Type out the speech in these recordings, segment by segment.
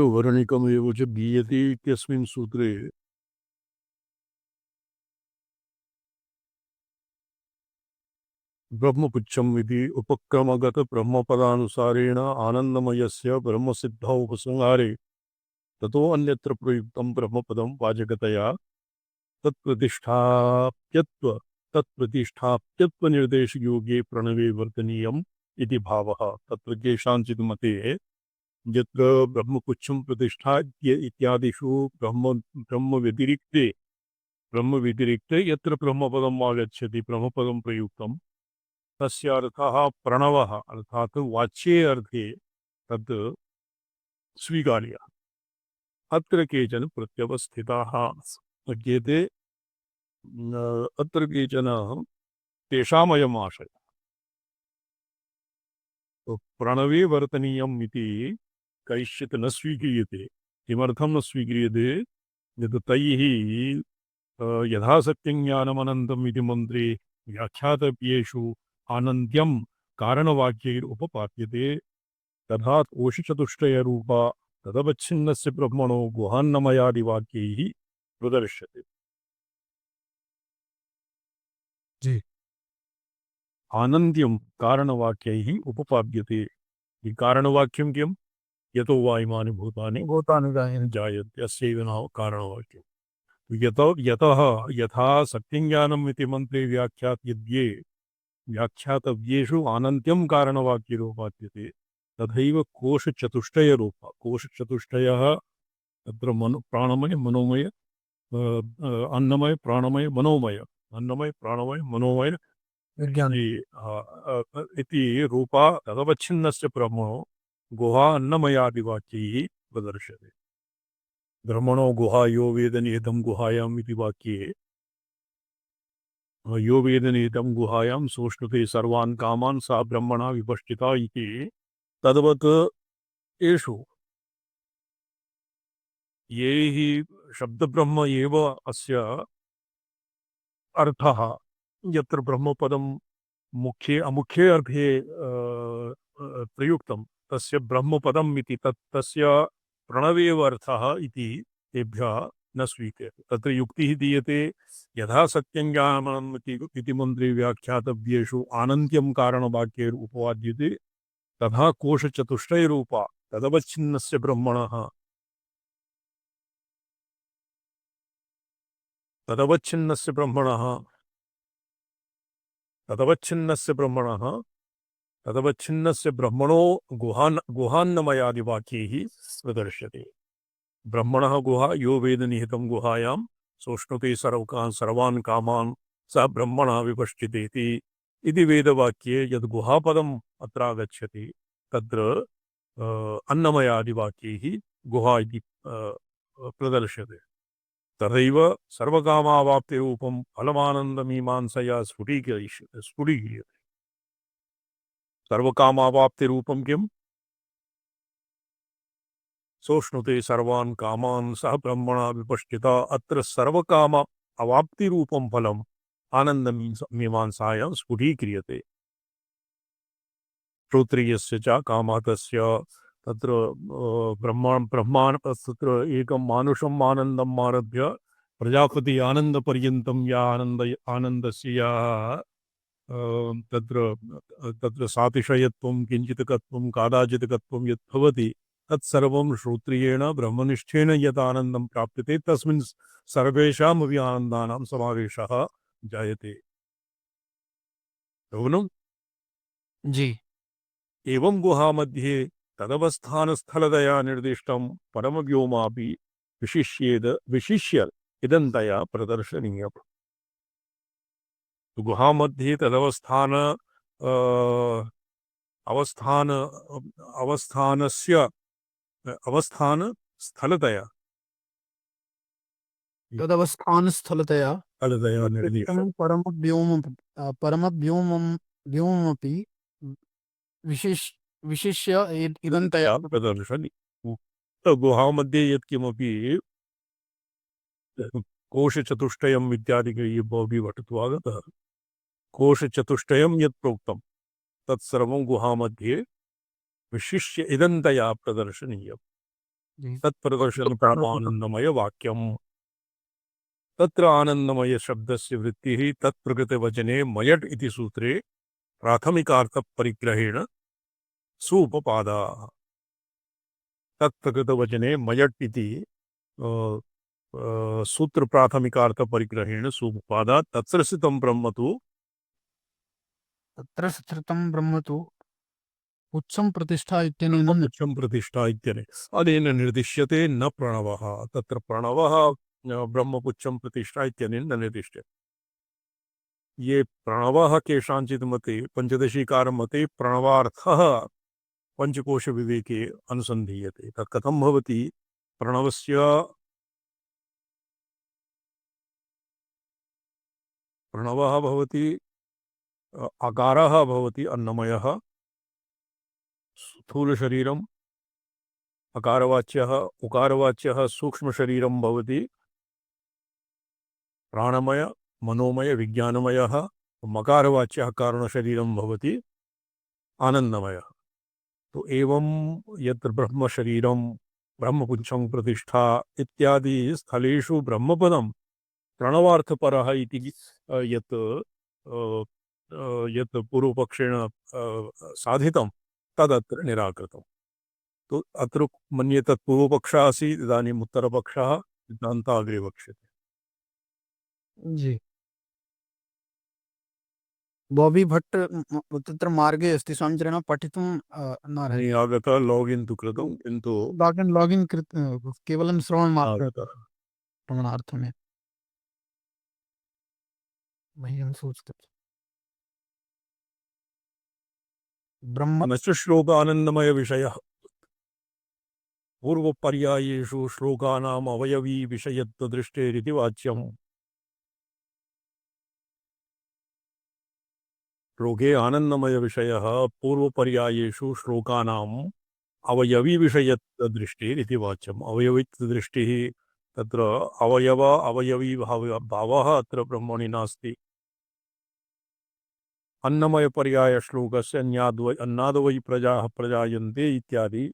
वर्णिकमेव च गीयते इत्यस्मिन् सूत्रे ब्रह्मपुच्छम् इति उपक्रमगत ब्रह्मपदानुसारेण आनन्दमयस्य ब्रह्मसिद्धौ उपसंहारे ततो अन्यत्र प्रयुक्तं ब्रह्मपदं वाचकतया तत्प्रतिष्ठाप्यत्व तत्प्रतिष्ठाप्यत्वनिर्देशयोगे प्रणवे वर्तनीयम् इति भावः। तत्र केषाञ्चित् मते यत्र ब्रह्मपुच्छं प्रतिष्ठाद्य इत्यादिषु ब्रह्म व्यतिरिक्ते यत्र ब्रह्मपदम् आगच्छति ब्रह्मपदं प्रयुक्तं तस्य अर्थः प्रणवः अर्थात् वाच्ये अर्थे तद् स्वीकार्यः। अत्र केचन प्रत्यवस्थिताः ज्ञेते अत्र केचन तेषामयम् आशयः प्रणवे वर्तनीयम् इति कैश्चित् न स्वीक्रियते। किमर्थं न स्वीक्रियते यत् तैः यथासत्यं ज्ञानमनन्तम् इति मन्त्रे व्याख्यातव्येषु आनन्द्यं कारणवाक्यैरुपपाद्यते तथा कोशचतुष्टयरूपा तदवच्छिन्नस्य ब्रह्मणो गुहान्नमयादिवाक्यैः प्रदर्श्यते। जी आनन्द्यं कारणवाक्यैः उपपाद्यते। ये कारणवाक्यं किं? यतो वा इमानि भूतानि जायन्ते अस्यैव नाम कारणवाक्यम्। यतः यथा सत्यज्ञानम् इति मन्त्रे व्याख्यातव्येषु आनन्त्यं कारणवाक्यैरुपपाद्यते तथैव कोशचतुष्टयः तत्र प्राणमय मनोमय अन्नमय प्राणमय मनोमय इति रूपा तदवच्छिन्नस्य ब्रह्मणो गुहा अन्नमयादिवाक्यैः प्रदर्श्यते। ब्रह्मणो गुहा यो वेद निहितं गुहायाम् इति वाक्ये यो वेद निहितं गुहायां सोष्णुते सर्वान् कामान् सा ब्रह्मणा विपश्चिता इति तद्वत् एषु ये हि शब्दब्रह्म एव अस्य अर्थः यत्र ब्रह्मपदं मुख्ये अमुख्ये अर्थे प्रयुक्तं तस्य ब्रह्मपदम् इति तस्य प्रणवेव अर्थः इति तेभ्यः न स्वीक्रियते। तत्र युक्तिः दीयते यथा सत्यं ज्ञानम् इति मन्त्रे व्याख्यातव्येषु आनन्त्यं कारणवाक्यैरुपपाद्यते तथा कोशचतुष्टयरूपा तदवच्छिन्नस्य ब्रह्मणः तदवच्छिन्नस्य ब्रह्मणः ब्रह्मणो गुहान्नमयादिवाक्यैः प्रदर्श्यते। ब्रह्मणः गुहा यो वेद निहितं गुहायां सोष्णुते सर्वान् कामान् सः ब्रह्मणः विपश्चितेति इति वेदवाक्ये यद् गुहापदम् अत्र आगच्छति तत्र अन्नमयादिवाक्यैः गुहा इति प्रदर्श्यते। तथैव सर्वकामावाप्तिरूपं फलमानन्दमीमांसया स्फुटीक्रियते। सर्वकामावाप्तिरूपं किम्? सोष्णुते सर्वान् कामान् सः ब्रह्मणा विपश्चिता। अत्र सर्वकाम अवाप्तिरूपं फलम् आनन्दमीमांसायां स्फुटीक्रियते। श्रोत्रियस्य च कामातस्य तत्र तत्र एकं मानुषम् आनन्दम् आरभ्य प्रजापति आनन्दपर्यन्तं आनन्दस्य या तत्र सातिशयत्वं किञ्चित्कत्वं कादाचित्कत्वं यत् भवति तत्सर्वं श्रोत्रियेण ब्रह्मनिष्ठेन यत् आनन्दं प्राप्यते तस्मिन् सर्वेषामपि आनन्दानां समावेशः जायते। जी एवं गुहामध्ये तदवस्थानस्थलतया निर्दिष्टं परमव्योमापि विशिष्य इदन्तया प्रदर्शनीयम्। गुहामध्ये तदवस्थान अवस्थान अवस्थानस्य अवस्थानस्थलतया तदवस्थानस्थलतया निर्दिष्टं परमव्योममपि विशिष्य इदन्तया प्रदर्शनी। गुहामध्ये यत्किमपि कोशचतुष्टयम् इत्यादिकैः भवति वटत्वागतः कोशचतुष्टयं यत् प्रोक्तं तत्सर्वं गुहामध्ये विशिष्य इदन्तया प्रदर्शनीयम्। जी तत्प्रदर्शनपरमानन्दमयवाक्यम् तत्र आनन्दमयशब्दस्य वृत्तिः तत्प्रकृतवचने मयट् इति सूत्रे प्राथमिकार्थपरिग्रहेण सूपपादाः तत्प्रकृतवचने मयट् इति सूत्र प्राथमिकार्थपरिग्रहेण सूपपादात् तत्र स्थितं ब्रह्म तु तत्र स्थितं ब्रह्म तु उच्चं प्रतिष्ठा इत्यनेन उच्चं प्रतिष्ठा इत्यनेन अनेन निर्दिश्यते न प्रणवः तत्र प्रणवः ब्रह्मपुच्छं प्रतिष्ठा इत्यनेन न निर्दिश्यते ये प्रणवः केषाञ्चित् मते पञ्चदशीकार मते प्रणवार्थः पंचकोश विवेके अनुसन्धीयते तत् कथं भवति प्रणवस्य प्रणवः भवति आकारः भवति अन्नमयः स्थूलशरीरम् अकारवाच्यः उकारवाच्यः सूक्ष्मशरीरं भवति प्राणमय मनोमय विज्ञानमयः मकारवाच्यः कारणशरीरं भवति आनन्दमयः तो एवं यत्र ब्रह्मशरीरं ब्रह्मपुच्छं प्रतिष्ठा इत्यादि स्थलेषु ब्रह्मपदं प्रणवार्थपरः इति यत् यत् पूर्वपक्षेण साधितं तदत्र निराकृतम् तो अत्र मन्ये तत् पूर्वपक्षः आसीत् इदानीम् उत्तरपक्षः सिद्धान्ताग्रे वक्ष्यते जी बॉबी भट्ट तत्र मार्गे अस्ति स्वामिचरणः पठितुं न नहीं आगतः लॉगिन् तु कृतं किन्तु लागिन् केवलं श्रवणमात्र आगतः श्रवणार्थमेव मह्यं सूचितं ब्रह्म नश्च श्लोक आनन्दमय विषयः पूर्वपर्यायेषु श्लोकानाम् अवयवी विषयत्वदृष्टेरिति वाच्यम् श्लोके आनन्दमय विषयः पूर्वपर्यायेषु श्लोकानाम् अवयवी विषयत्वदृष्टिरिति वाच्यम् अवयवित्वदृष्टिः तत्र अवयव अवयवी भावः अत्र ब्रह्मणि नास्ति अन्नमय पर्याय श्लोकस्य अन्नादवै प्रजाः प्रजायन्ते इत्यादि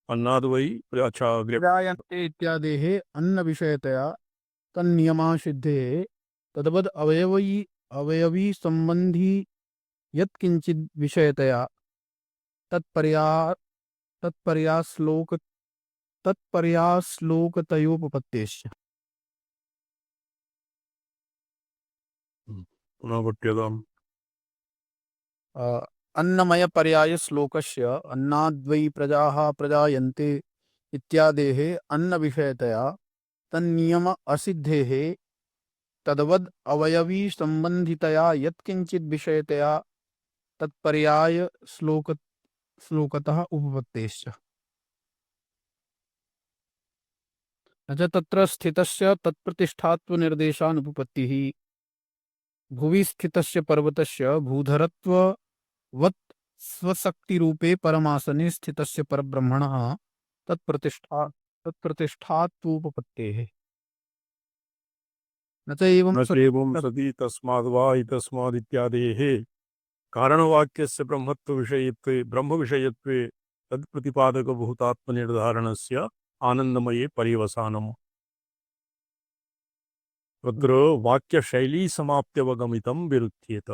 अन्नादवै अच्छा अग्रे प्रजायन्ते इत्यादेः अन्नविषयतया तन्नियमः सिद्धेः तद्वद् अवयवी सम्बन्धी यत्किञ्चित् विषयतया तत्पर्या तत्पर्याश्लोक तत्पर्याश्लोकतयोपपत्तेश्च पुनः पठ्यताम् अन्नमय पर्याय श्लोकस्य अन्नाद्वै प्रजाः प्रजायन्ते इत्यादेः अन्न विषयतया तन्नियम असिद्धेः तद्वद् अवयवी संबंधितया यत्किंचित् विषयतया तत्पर्याय श्लोकतः उपपत्तेश्च न च तत्र स्थितस्य तत्प्रतिष्ठात्वनिर्देशानुपपत्तिः भुवि स्थितस्य पर्वतस्य भूधरत्ववत् स्वशक्तिरूपे परमासने स्थितस्य परब्रह्मणः तत्प्रतिष्ठात्वोपपत्तेः न च एवं न चैवं सति तस्माद्वा इतस्मादित्यादेः कारणवाक्यस्य ब्रह्मत्वविषयत्वे ब्रह्मविषयत्वे तत्प्रतिपादकभूतात्मनिर्धारणस्य आनन्दमये पर्यवसानम् तत्र वाक्यशैली समाप्त्यवगमितं विरुध्येत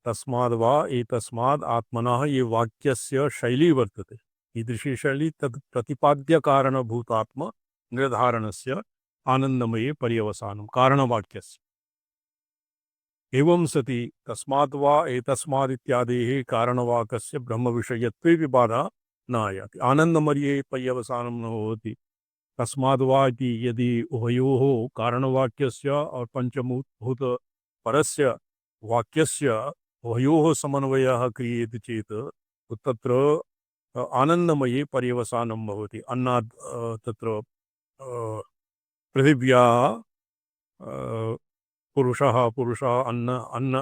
तस्माद्वा एतस्माद् आत्मनः ये वाक्यस्य शैली वर्तते ईदृशी शैली तत् प्रतिपाद्यकारणभूतात्म निर्धारणस्य आनन्दमये पर्यवसानं कारणवाक्यस्य एवं सति तस्माद्वा एतस्मादित्यादेः कारणवाक्यस्य ब्रह्मविषयत्वे विबाधा न आयाति आनन्दमये पर्यवसानं न भवति तस्माद्वा इति यदि उभयोः कारणवाक्यस्य और पंचभूत परस्य वाक्यस्य उभयोः समन्वयः क्रियते चेत् तत्र आनन्दमये पर्यवसानं भवति अन्नात् तत्र पृथिव्याः पुरुषः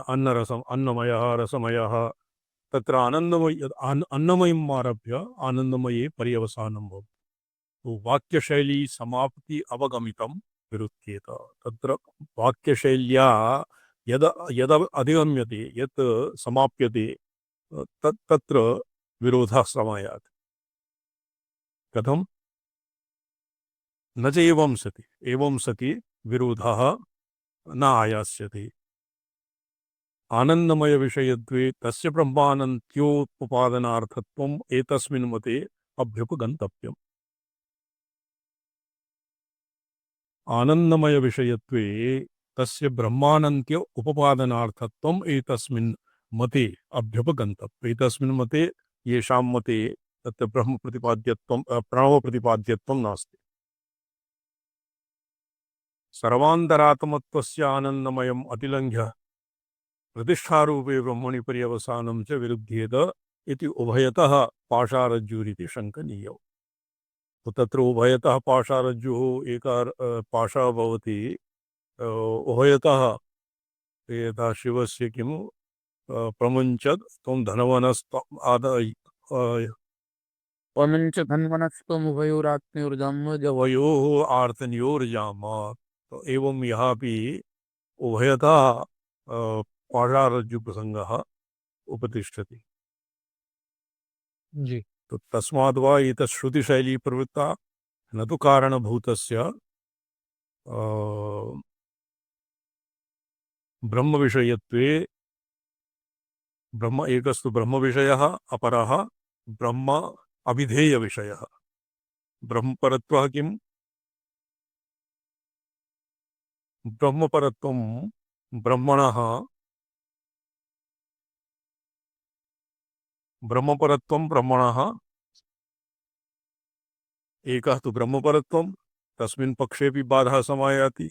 अन्नरसम् अन्नमयः रसमयः तत्र अन्नमयम् आरभ्य आनन्दमये पर्यवसानं भवति वाक्यशैली समाप्ति अवगमितं विरुध्येत तत्र वाक्यशैल्या यद अधिगम्यते यत् समाप्यते तत्र विरोधः समायात्। कथं? न च एवं सति विरोधः न आयास्यति। आनन्दमयविषयत्वे तस्य ब्रह्मानन्त्योपपादनार्थत्वम् एतस्मिन् मते अभ्युपगन्तव्यम्। आनन्दमयविषयत्वे तस्य ब्रह्मानन्त्य उपपादनार्थत्वम् एतस्मिन् मते अभ्युपगन्तव्यम्। एतस्मिन् मते, येषां मते तत्र ब्रह्मप्रतिपाद्यत्वं प्रणवप्रतिपाद्यत्वं नास्ति। सर्वान्तरात्मत्वस्य आनन्दमयम् अतिलङ्घ्य प्रतिष्ठारूपे ब्रह्मणि पर्यवसानं च विरुध्येत इति उभयतः पाशारज्जुरिति शङ्कनीयौ। तो तत्र उभयतः पाशारज्जुः एकः पाशः भवति, उभयतः यथा शिवस्य किं प्रमुञ्चत् त्वं धनवनस्त्वम् आदाय पमंच धन्वनस्त्वमुभयोरात्मयोर्जाम्य वयोः आर्तन्योर्जाम। तो एवं यहाँ भी उभयतः पाशारज्जु प्रसंगः उपतिष्ठति। जी। तो तस्माद् वा एतत् श्रुतिशैली प्रवृत्ता न तु कारणभूतस्य ब्रह्मविषयत्वे। ब्रह्म एकस्तु ब्रह्मविषयः, अपरः ब्रह्म अभिधेयविषयः। ब्रह्मपरत्वः किम्? ब्रह्मपरत्वं ब्रह्मणः एकः तु ब्रह्मपरत्वं, तस्मिन् पक्षेपि बाधः समायाति,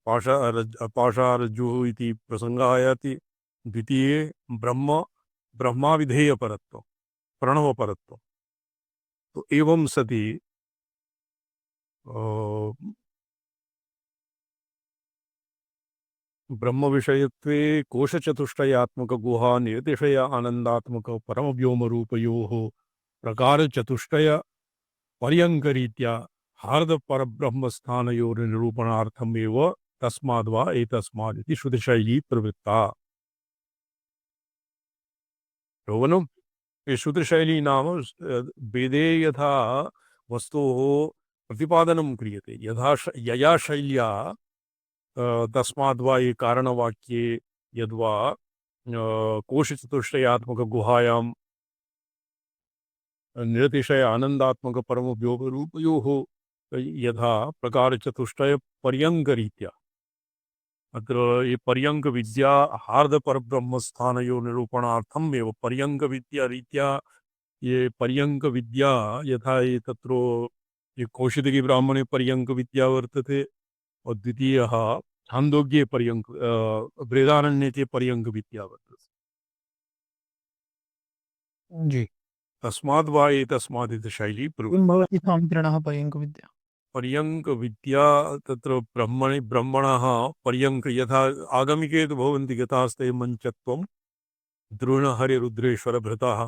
पाशारज्जुः इति प्रसङ्गः आयाति। द्वितीये ब्रह्माविधेयपरत्वं, प्रणवपरत्वं। तो एवं सति ब्रह्मविषयत्वे कोशचतुष्टयात्मकगुहा निर्तिशय आनन्दात्मक परमव्योमरूपयोः प्रकारचतुष्टय पर्यङ्करीत्या हार्दपरब्रह्मस्थानयोर्निरूपणार्थमेव तस्माद्वा एतस्मादिति श्रुतिशैली प्रवृत्ता। रोवनं ये श्रुतिशैली नाम वेदे यथा वस्तोः प्रतिपादनं क्रियते, यया शैल्या तस्माद्वा ये कारणवाक्ये यद्वा कोशचतुष्टयात्मकगुहायां निरतिशय आनन्दात्मक परमव्योमरूपयोः यथा प्रकारचतुष्टय पर्यङ्करीत्या, अत्र ये पर्यङ्कविद्या हार्दपरब्रह्मस्थानयोः निरूपणार्थम् एव पर्यङ्कविद्यारीत्या ये पर्यङ्कविद्या यथा ये तत्र ये कौशिकी-ब्राह्मणे पर्यङ्कविद्या वर्तते, और द्वितीयः छान्दोग्ये पर्यङ्क बृहदारण्यके पर्यङ्कविद्या वर्तते। जी। तस्माद् वा एतस्मादिति शैली किं प्रवृत्ता। भवति स्वामित्रिणः पर्यङ्कविद्या? पर्यङ्कविद्या तत्र ब्रह्मणः पर्यङ्क यथा आगमिके तु भवन्ति गतास्ते मञ्चत्वं द्रोणहरिरुद्रेश्वरभृताः,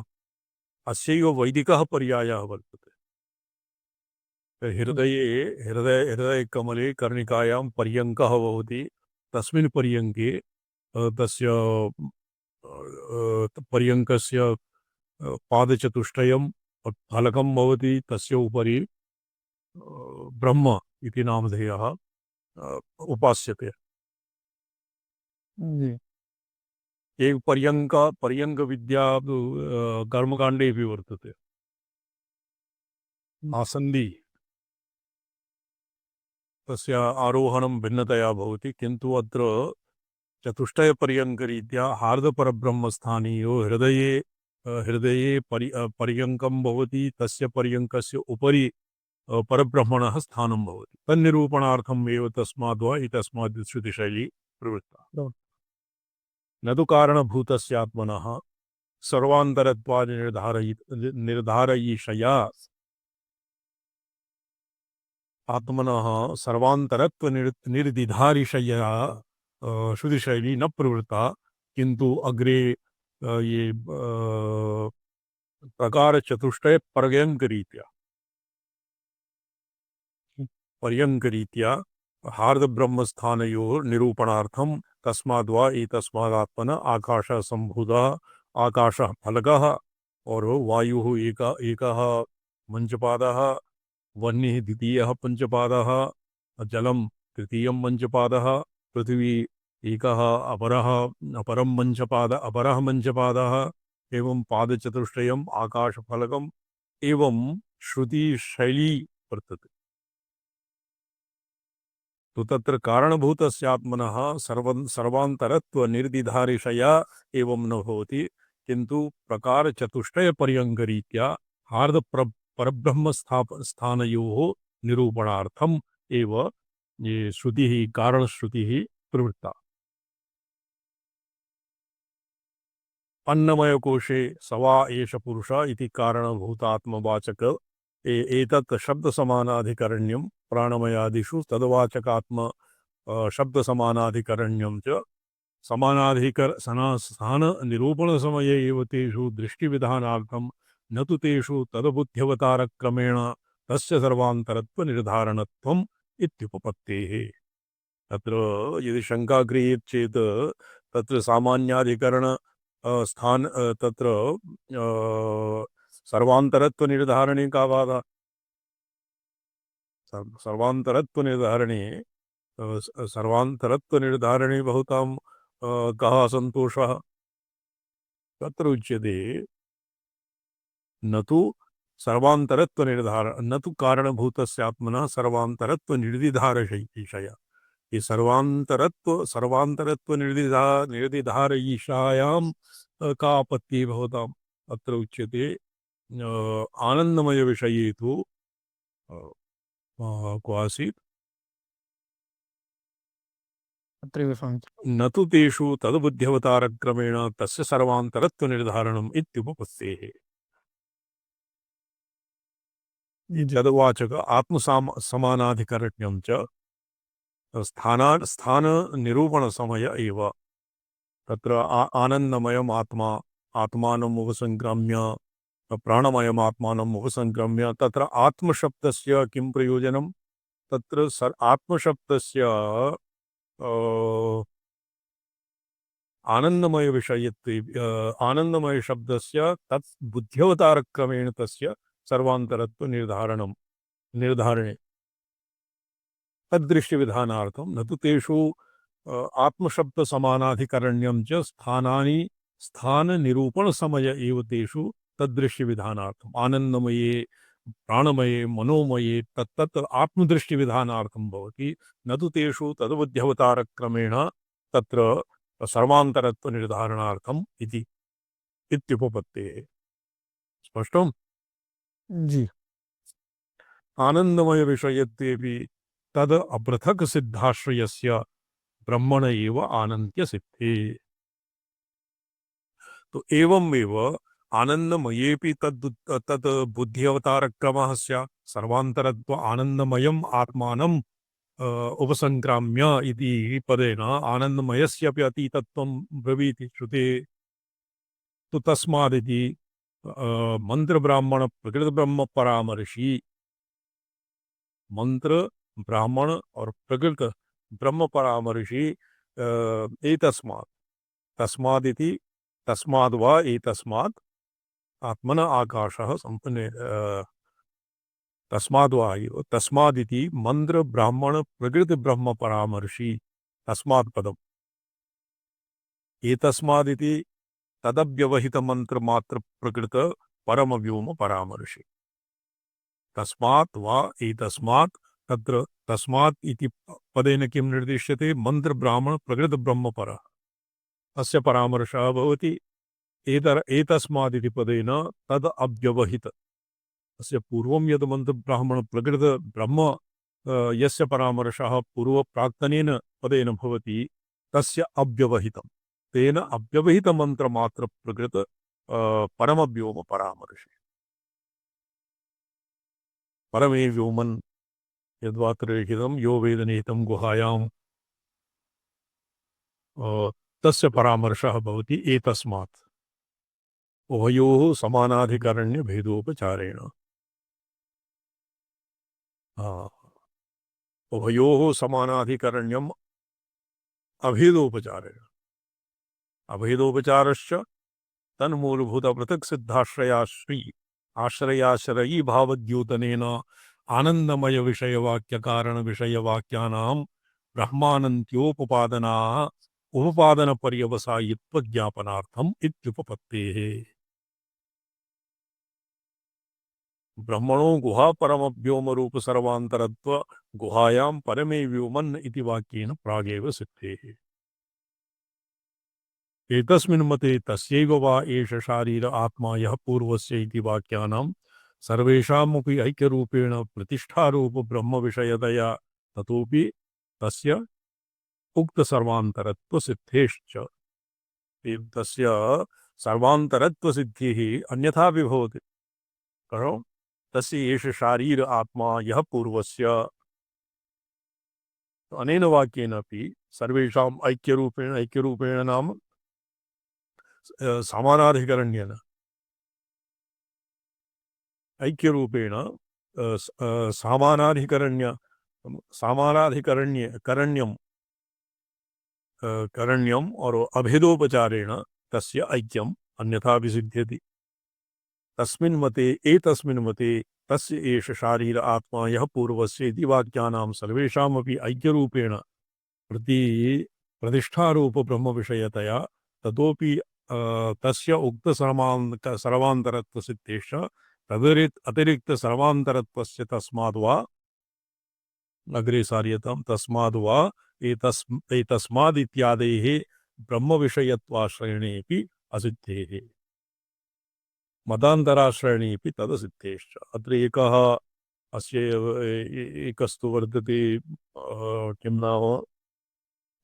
अस्यैव वैदिकः पर्यायः वर्तते। हृदयकमले कर्णिकायां पर्यङ्कः भवति, तस्मिन् पर्यङ्के तस्य पर्यङ्कस्य पादचतुष्टयं फलकं भवति, तस्य उपरि ब्रह्म इति नामधेयः उपास्यते। जी। एक पर्यङ्कविद्या कर्मकाण्डे अपि वर्तते। आसन्दी तस्य आरोहणं भिन्नतया भवति, किन्तु अत्र चतुष्टयपर्यङ्करीत्या हार्दपरब्रह्मस्थानीयो हृदये पर्यङ्कं भवति, तस्य पर्यङ्कस्य उपरि परब्रह्मणः स्थानं भवति। तन्निरूपणार्थम् एव तस्माद्वा एतस्माद् श्रुतिशैली प्रवृत्ता। न तु कारणभूतस्यात्मनः सर्वान्तरत्वात् निर्धारयिषया आत्मनः सर्वान्तरत्व निर्दिधारिषया श्रुतिशैली न प्रवृत्ता, किन्तु अग्रे ये प्रकारचतुष्टय पर्यङ्करीत्या हार्दब्रह्मस्थानयोः निरूपणार्थं तस्माद्वा एतस्मादात्मन आकाशः सम्भूतः आकाशः फलकः और वायुः एकः मंचपादः, वह्निः द्वितीयः पंचपादः, जलं तृतीयं मंचपादः, पृथ्वी एकः अपरः मंचपादः, एवं पादचतुष्टयम् आकाशफलकम् एवं श्रुति शैली वर्तते। तो तत्र कारणभूतस्य आत्मनः सर्वान्तरत्व निर्दिधारिषया एवं न भवति, किन्तु प्रकार चतुष्टय पर्यङ्करीत्या हार्द परब्रह्म स्थानयोः निरूपणार्थम एव ये श्रुतिः कारणश्रुतिः प्रवृत्ता। अन्नमय कोशे सवा एष पुरुष इति कारणभूतात्मवाचक एतत् शब्द समानाधिकरण्यं प्राणमयादिषु तद्वाचकात्म शब्द समानाधिकरण्यं च स्थान निरूपण समये एव तेषु दृष्टिविधानार्थं न तु तेषु तदबुद्ध्यवतारक्रमेण तस्य सर्वान्तरत्व निर्धारणत्वम् इत्युपपत्तेः। तत्र यदि शंका क्रियेत चेत् तत्र सामान्याधिकरण स्थान तत्र सर्वान्तरत्व निर्धारणे का बाधा? सर्वान्तरत्व निर्धारणे सर्वान्तरत्व निर्धारणे बहुतां कः असन्तोषः? तत्र उच्यते न तु सर्वान्तरत्व निर्धारण न तु कारणभूतस्य आत्मनः सर्वान्तरत्व निर्दिधारशैषया। ये सर्वान्तरत्व निर्दिधार ईशायां का आपत्ति भवताम्? अत्र उच्यते आनंदमय विषये तु को आसीत् अत्रैव स्वामी। न तु तेषु तद्बुद्ध्यवतारक्रमेण तस्य सर्वान्तरत्व निर्धारणम् इत्युपपत्तेः। जदवाचक समानाधिकरण्यं च स्थान निरूपण समय एव तत्र आनंदमयम् आत्मा आत्मानम् उपसंक्रम्य प्राणमयम् आत्मानम् उपसंक्रम्य तत्र आत्मशब्दस्य किं प्रयोजनं? तत्र आत्मशब्दस्य आनंदमय विषयत्वे आनंदमय शब्दस्य तत् बुद्ध्यवतारक्रमेण तस्य सर्वान्तरत्व निर्धारणे तदृश्य विधानार्थम न तो तेषु आत्मशब्द समानाधिकरण्यं च स्थान निरूपण समय एव तेषु तदृश्य विधानार्थम आनंदमये प्राणमये मनोमये तत्तत् आत्मदृष्टि विधानार्थम भवति, न तो तेषु तद्बुद्ध्यवतारक्रमेण तत्र सर्वान्तरत्व निर्धारणार्थम इति इत्युपपत्तेः। स्पष्टम्? जी। आनंदमय विषयत्वेपि तद अपृथक सिद्धाश्रयस्य ब्रह्मण एव आनंत्य सिद्धे। तो एवमेव आनंदमयेपि तद बुद्धि अवतार क्रमः स्यात्। सर्वान्तरत्व आनंदमयम् आत्मानम् उपसंक्राम्य इति पदेन आनंदमयस्यपि अतीतत्वं ब्रवीति श्रुते। तो तस्मादिति मंत्र ब्राह्मण प्रकृत ब्रह्म परामर्शी मंत्र ब्राह्मण और प्रकृत ब्रह्म परामर्शी एतस्मात् तस्मादिति तस्माद् वा एतस्मात् आत्मन आकाशः संपन्ने तस्माद् वा एव तस्मादिति मंत्र ब्राह्मण प्रकृत ब्रह्म परामर्शी तस्मात् पदम् एतस्मादिति तदव्यवहित मंत्र मात्र प्रकृत परम व्योम परामर्शी तस्मात् वा एतस्मात् तत्र तस्मात् इति पदेन किं निर्दिश्यते? मंत्र ब्राह्मण प्रकृत ब्रह्म पर अस्य परामर्शः भवति। एतस्मात् इति पदेन तद अव्यवहित अस्य पूर्वं यद् मंत्र ब्राह्मण प्रकृत ब्रह्म यस्य परामर्शः पूर्व प्राक्तनेन पदेन भवति तस्य अव्यवहितं तेन अव्यवहित मंत्र मात्र प्रकृत परम व्योम परामर्शे परमे व्योमन् यद्वात्र लिखितं यो वेदनिहितं गुहायां तस्य परामर्शः भवति एतस्मात् उभयोः समानाधिकरण्य भेदोपचारेण। उभयोः समानाधिकरण्यम् अभेदोपचारेण अभेदोपचारश्च तन्मूलभूत पृथक् सिद्धाश्रयाश्री आश्रयाश्रयी भावद्योतनेन आनंदमय विषय वाक्य कारण विषय वाक्यानां ब्रह्मानंत्योपपादना उपपादन पर्यवसायित्व ज्ञापनार्थम इत्युपपत्तेः। ब्रह्मणो गुहा परम व्योम रूप सर्वांतरत्व गुहायां परमे व्योमन् इति वाक्येन प्रागेव सिद्धेः। एतस्मिन् मते तस्यैव वा एष शारीर आत्मा यः पूर्वस्य इति वाक्यानां सर्वेषामपि ऐक्यरूपेण प्रतिष्ठारूप ब्रह्म विषयतया ततोपि तस्य उक्त सर्वांतरत्व सिद्धेश्च। तस्य सर्वांतरत्व सिद्धिः अन्यथा भी भवति। करो तस्य एष शारीर आत्मा यः पूर्वस्य, अनेन वाक्येन अपि सर्वेषाम् ऐक्यरूपेण नाम समानाधिकरण्येन ऐक्यरूपेण सामानाधिकरण्यम करण्यम और अभेदोपचारेण तस्य ऐक्यम अन्यथा विसिद्ध्यति। एतस्मिन् मते तस्य एष शारीर आत्मा यः पूर्वस्य इति वाक्यानां सर्वेषामपि ऐक्यरूपेण प्रतिष्ठारूप ब्रह्म विषयतया ततोपि तस्य उक्त सर्वांतरत्व सिद्धेश्च अतिरिक्त सर्वांतरत्वस्य तस्माद्वा अग्रे सार्यतां तस्माद्वा एतस्मादित्यादेः ब्रह्म विषयत्वाश्रयणेऽपि असिद्धेः मतान्तराश्रयणेऽपि तदसिद्धेश्च। अत्र एकः एकस्तु वर्तते किं नाम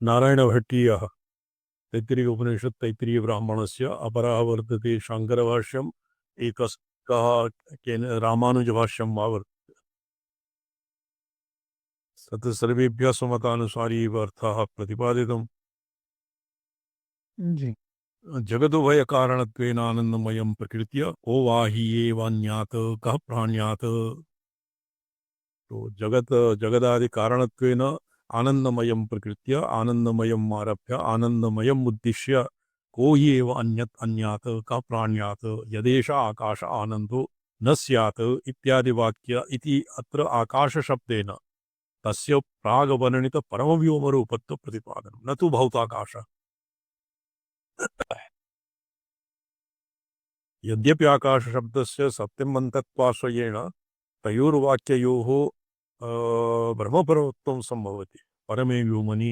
नारायणभट्टीयः तैत्तिरीय उपनिषत् तैत्तिरीय ब्राह्मणस्य, अपरः वर्तते शाङ्करभाष्यम्, एकः रामानुजभाष्यं वा वर्तते। तत् सर्वेभ्यः स्वमतानुसारी एव अर्थः प्रतिपादितम्। जी। जगदुभय कारणत्वेन आनंदमयं प्रकृत्य को वाहि एवान्यात् कः प्राण्यात्। तो जगदादि कारणत्वेन आनंदमयं प्रकृत्य आनंदमयम् आरभ्य आनंदमयम् उद्दिश्य को हि एव अन्यात् कः प्राण्यात् यदेष आकाश आनंदो न स्यात् इत्यादि वाक्य इति अत्र आकाश शब्देन तस्य प्रागवर्णित परमव्योम रूपत्व प्रतिपादनं न तु भौताकाश। यद्यपि आकाश शब्दस्य सत्यमन्तत्वाश्रयेण तयोर्वाक्ययोः ब्रह्मपरत्वं संभवति। परमे व्योमनि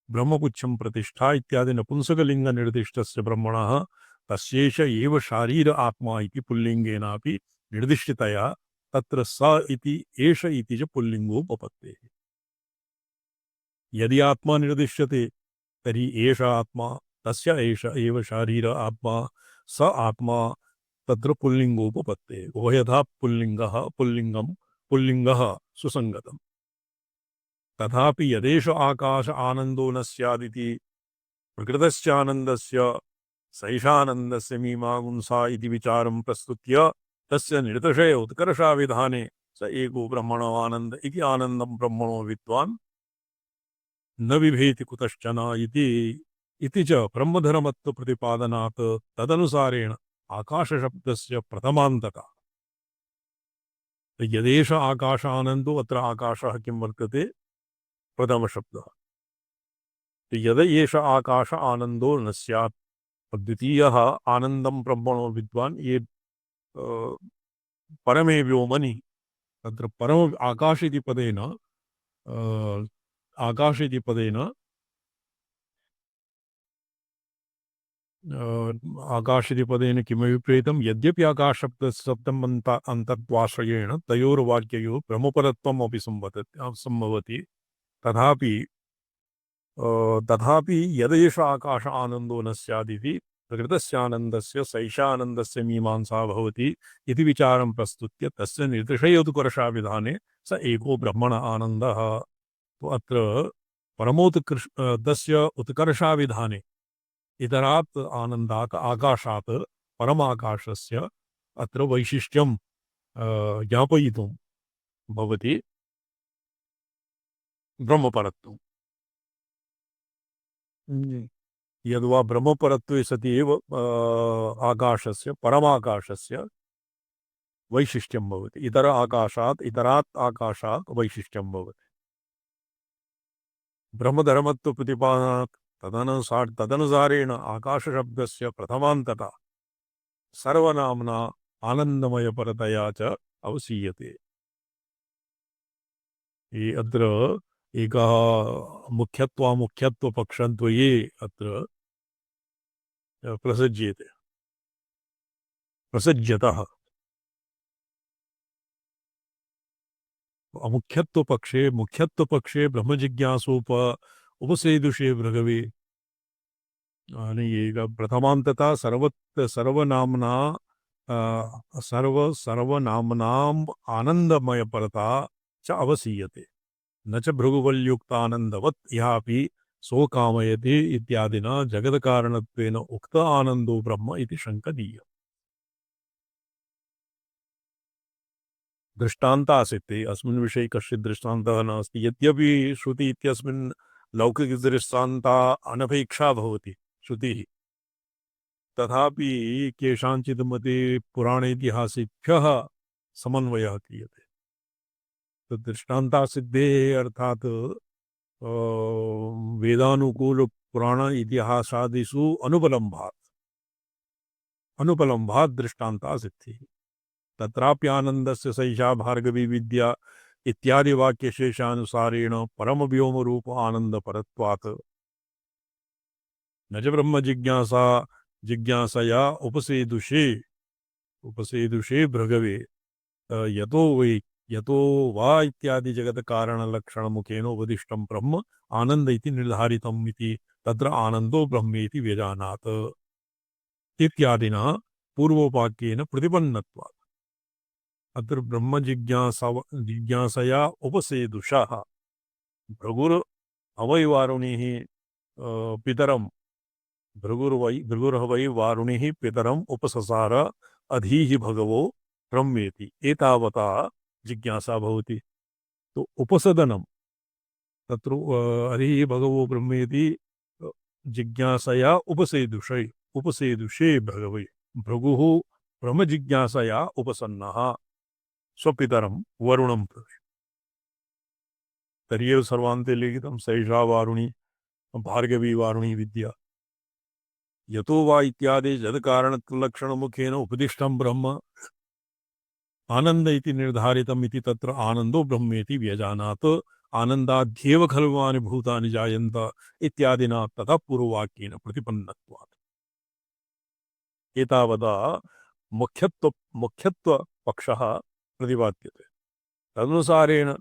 ब्रह्मपुच्छं प्रतिष्ठा इत्यादि नपुंसकलिंग निर्दिष्टस्य ब्रह्मणः तस्यैष एव शारीर आत्मा इति पुल्लिंगेनापि निर्दिष्टतया तत्र स इति एष इति च पुल्लिंगोपपत्तेः। यदि आत्मा निर्दिश्यते तर्हि एष आत्मा तस्य एष एव शारीर आत्मा स आत्मा तत्र पुल्लिंगोपपत्तेः। उभयथा पुल्लिंगः सुसंगतम्। तथापि यदेष आकाश आनंदो न स्यादिति प्रकृतस्यानन्दस्य सैषानन्दस्य मीमांसा इति विचारं प्रस्तुत्य तस्य निर्दशय उत्कर्षाविधाने स एको ब्रह्मणो आनंद इति आनन्दं ब्रह्मणो विद्वान् न बिभेति कुतश्चन इति च ब्रह्मधर्मत्व प्रतिपादनात् तदनुसारेण आकाश शब्दस्य प्रथमान्तकः। यदेष आकाश आनंदो अत्र आकाशः किं वर्तते प्रथम शब्दः। यद एष आकाश आनंदो न स्यात् द्वितीयः आनंदं ब्रह्मणो विद्वान् ये परमे व्योमनि तत्र परम आकाश इति पदेन आकाश इति पदेन किमभिप्रेतं यद्यपि आकाश शब्दं अन्तत्वाश्रयेण तयोर्वाक्ययोः ब्रह्मपरत्वम् अपि सम्भवति तथापि यदेष आकाश आनंदो न स्यादिति प्रकृतस्यानन्दस्य सैषानन्दस्य मीमांसा भवति इति विचारं प्रस्तुत्य तस्य निर्दिशयोत्कर्षाविधाने स एको ब्रह्मण आनन्दः। तो अत्र परमोत्कर्षस्य उत्कर्षाविधाने इतरात् आनन्दात् आकाशात् परमाकाशस्य अत्र वैशिष्ट्यं ज्ञापयितुं भवति ब्रह्मपरत्वम्। जी। यद्वा ब्रह्मपरत्वे सति एव आकाशस्य परमाकाशस्य वैशिष्ट्यं भवति। इतरात् आकाशात् वैशिष्ट्यं भवति। ब्रह्मधर्मत्वप्रतिपादनात् तदनुसारेण आकाशशब्दस्य प्रथमान्तता सर्वनाम्ना आनन्दमयपरतया च अवसीयते। अत्र एकः मुख्यत्वपक्षद्वये अत्र प्रसज्यतः। मुख्यत्वपक्षे उपसेदुषे भृगवे आणि प्रथमान्तता सर्वनाम्ना सर्वनाम्नाम् आनन्दमयपरता च अवसीयते। न च भृगुवल्युक्तानन्दवत् इहापि सो कामयति इत्यादिना जगत्कारणत्वेन उक्त आनन्दो ब्रह्म इति शङ्कनीय। दृष्टान्तः आसीत् अस्मिन् विषये कश्चित् दृष्टान्तः नास्ति। यद्यपि श्रुति इत्यस्मिन् लौकिकदृष्टान्तः अनपेक्षा भवति श्रुतिः, तथापि केषाञ्चित् मते पुराणेतिहासेभ्यः समन्वयः क्रियते। दृष्टान्तसिद्धेः अर्थात् वेदानुकूल पुराण इतिहासादिषु अनुपलम्भात् दृष्टान्तः सिद्धिः। तत्राप्यानन्दस्य सैषा भार्गवी विद्या इत्यादि वाक्यशेषानुसारेण परमव्योमरूप आनन्दपरत्वात् न च ब्रह्म जिज्ञासया उपसेदुषे भृगवे यतो वा इत्यादि जगत्कारणलक्षणमुखेन उपदिष्टं ब्रह्म आनन्द इति निर्धारितम् इति तत्र आनन्दो ब्रह्मेति व्यजानात् इत्यादिना पूर्वोपाक्येन प्रतिपन्नत्वात्। अत्र ब्रह्म जिज्ञासया उपसेदुषः भृगुर्वै वारुणिः पितरं भृगुर्वै वारुणिः पितरम् उपससार अधीहि भगवो ब्रह्मेति एतावता जिज्ञासा भवति। तो उपसदनं तत्र अधीहि भगवो ब्रह्मेति जिज्ञासया उपसेदुषे भगवै भृगुः ब्रह्मजिज्ञासया उपसन्नः स्वपितरं वरुणं प्रति। तर्हि सर्वान्ते लिखितं सैषा वारुणी भार्गवी वारुणी विद्या यतो वा इत्यादि जगत्कारणलक्षणमुखेन उपदिष्टं ब्रह्म आनन्द इति निर्धारितम् इति तत्र आनन्दो ब्रह्मेति व्यजानात् आनन्दाध्येव खल्वानि भूतानि जायन्त इत्यादिना ततः पूर्ववाक्येन प्रतिपन्नत्वात्। एतावता मुख्यत्वपक्षः प्रतिपाद्यते। तदनुसारेण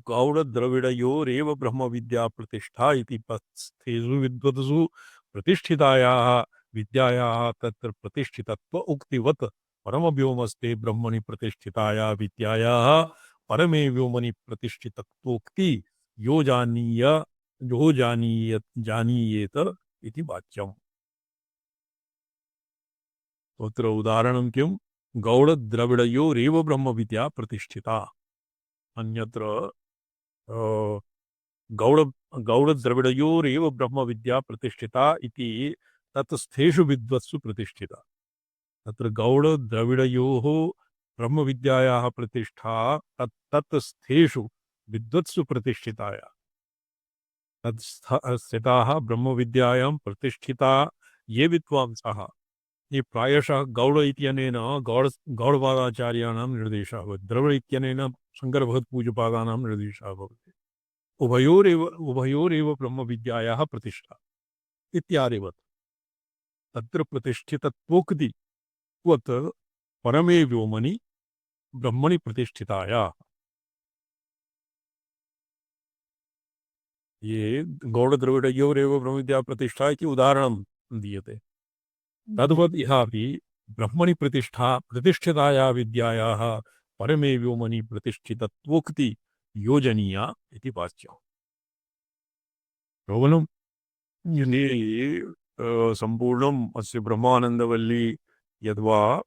गौडद्रविडयोरेव ब्रह्मविद्या प्रतिष्ठा इति पस्थेषु विद्वत्सु प्रतिष्ठितायाः विद्यायाः तत्र प्रतिष्ठितत्व उक्तिवत् परमव्योमस्ते ब्रह्मणि प्रतिष्ठिताया विद्यायाः परमे व्योमनि प्रतिष्ठितत्वोक्ति यो जानीयेत इति वाच्यम्। तत्र उदाहरणं किं? गौडद्रविडयोरेव ब्रह्मविद्या प्रतिष्ठिता। अन्यत्र गौडद्रविडयोरेव ब्रह्मविद्या प्रतिष्ठिता इति तत्स्थेषु विद्वत्सु प्रतिष्ठिता। तत्र गौडद्रविडयोः ब्रह्मविद्यायाः प्रतिष्ठा तत्स्थेषु विद्वत्सु प्रतिष्ठिताया तत्स्थिताः ब्रह्मविद्यायां प्रतिष्ठिता ये विद्वांसः ये प्रायशः गौड़ इत्यनेन गौडपादाचार्याणां निर्देशः भवति, द्रविड इत्यनेन शङ्करभगवत्पूज्यपादानां निर्देशः भवति। उभयोरेव ब्रह्मविद्यायाः प्रतिष्ठा इत्यादिवत् तत्र प्रतिष्ठितत्वोक्तिवत् परमे व्योमनि ब्रह्मणि प्रतिष्ठिताया। ये गौडद्रविडयोरेव ब्रह्मविद्या प्रतिष्ठा इति उदाहरणं दीयते। तद्वत् इहापि ब्रह्मणि प्रतिष्ठिताया विद्यायाः परमे व्योमनि प्रतिष्ठितत्वोक्ति योजनीया इति वाच्यम्। केवलं सम्पूर्णम् अस्य ब्रह्मानन्दवल्ली यद्वा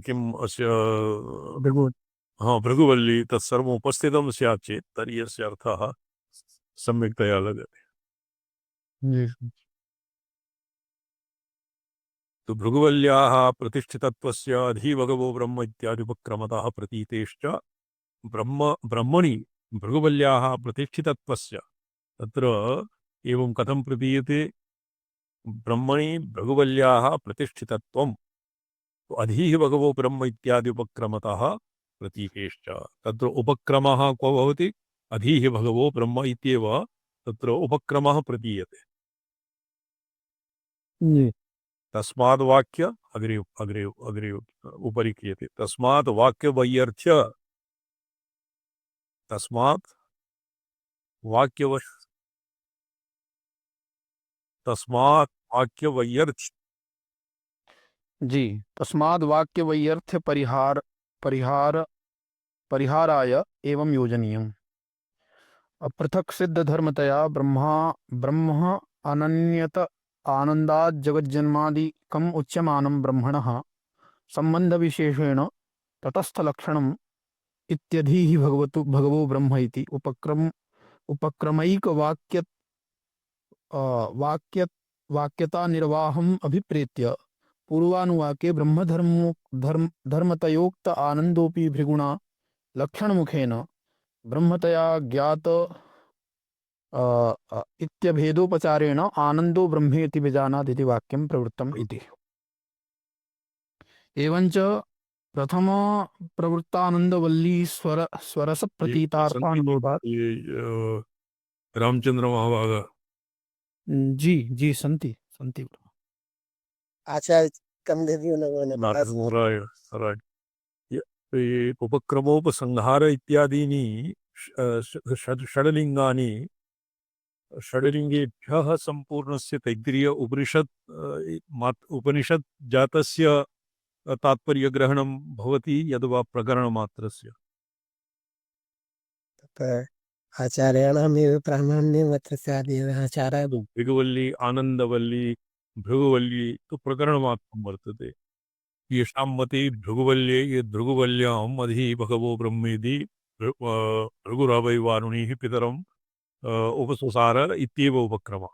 किम् अस्य भृगुवल्ली तत्सर्वम् उपस्थितं स्यात् चेत् तर्हि अस्य अर्थः सम्यक्तया लगति। जी। तो भृगुवल्याः प्रतिष्ठितत्वस्य अधिभगवो ब्रह्म इत्यादुपक्रमतः प्रतीतेश्च ब्रह्मणि भृगुवल्याः प्रतिष्ठितत्वस्य तत्र एवं कथं प्रतीयते ब्रह्मणि भृगुवल्याः प्रतिष्ठितत्वं तो अधीः भगवो ब्रह्म इत्यादि उपक्रमतः प्रतीकेश्च तत्र उपक्रमः क्व भवति अधीः भगवो ब्रह्म इत्येव तत्र उपक्रमः प्रतीयते जी। तस्माद् वाक्य अग्रे अग्रे अग्रे उपरि क्रियते तस्मात् वाक्य वैयर्थ्य तस्मात् वाक्य तस्मात् वाक्य वैयर्थ्य जी। तस्माद् वाक्य वैयर्थ्य परिहार परिहाराय एवं योजनीयम्। अपृथक् सिद्ध धर्मतया ब्रह्म अनन्यत आनन्दात् जगज्जन्मादिकम् उच्यमानं ब्रह्मणः संबंध विशेषेण तटस्थ लक्षणम् इत्यधीहि भगवो ब्रह्म इति उपक्रमैक वाक्य वाक्यता निर्वाहम् अभिप्रेत्य पूर्वानुवाके धर्मतयोक्त आनंदोपि भृगुणा लक्षणमुखेन ब्रह्मतया ज्ञात इत्यभेदोपचारेण आनंदो ब्रह्मेति विजानात् इति वाक्यं प्रवृत्तम् इति। एवञ्च प्रथम प्रवृत्तानंदवल्ली स्वरस प्रतीतार्थानुरोधात्। रामचंद्र महाभागा जी जी सन्ति सन्ति। आचार्य कमदेवी उन्होंने नारायण नारायण ये उपक्रमोपसंहार इत्यादीनि षड्लिंगानि षड्लिंगेभ्यः संपूर्णस्य तैत्तिरीय उपनिषत् जातस्य तात्पर्यग्रहणं भवति यद्वा प्रकरणमात्रस्य आचार्याणामेव प्रामाण्यमत्र स्यादेव आचार्य भृगुवल्ली आनंदवल्ली भृगुवल्ली तो प्रकरणमात्रं वर्तते येषां मते भृगुवल्ये ये भृगुवल्याम् अधि भगवो ब्रह्मेति भृगुरावै वारुणीः पितरम् उपसंसार इत्येव उपक्रमः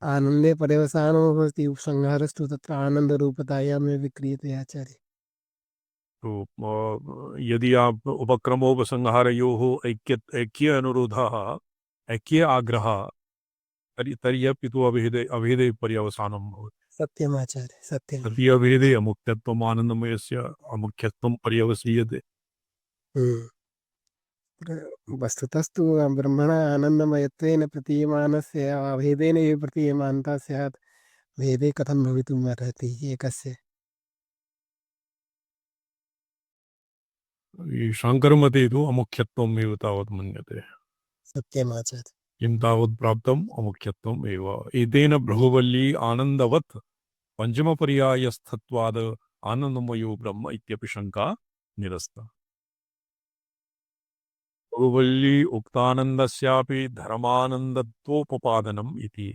आनंदे पर्यवसानो भवति उपसंहारस्तु तत्र आनन्दरूपतायामेव क्रियते आचार्य। तो यदि आप उपक्रमोपसंहारयोः ऐक्य अनुरोधः ऐक्य आग्रहः तर्हि तु अभेदे पर्यवसानं भवति। सत्यम् आचार्य सत्यम्। तर्हि अभेदे अमुक्तत्वम् आनन्दमयस्य अमुख्यत्वं पर्यवसीयते। वस्तुतस्तु ब्रह्मणा आनन्दमयत्वेन प्रतीयमानस्य अभेदेन एव प्रतीयमानता स्यात् भेदे कथं भवितुम् अर्हति एकस्य। शाङ्करमते तु अमुख्यत्वम् एव तावत् मन्यते। सत्यम् आचार्य। किं तावत् प्राप्तम् अमुख्यत्वम् एव एतेन भृगुवल्ली आनन्दवत् पञ्चमपर्यायस्थत्वाद् आनन्दमयो ब्रह्म इत्यपि शङ्का निरस्ता। भृगुवल्ली उक्तानन्दस्यापि धर्मानन्दत्वोपपादनम् इति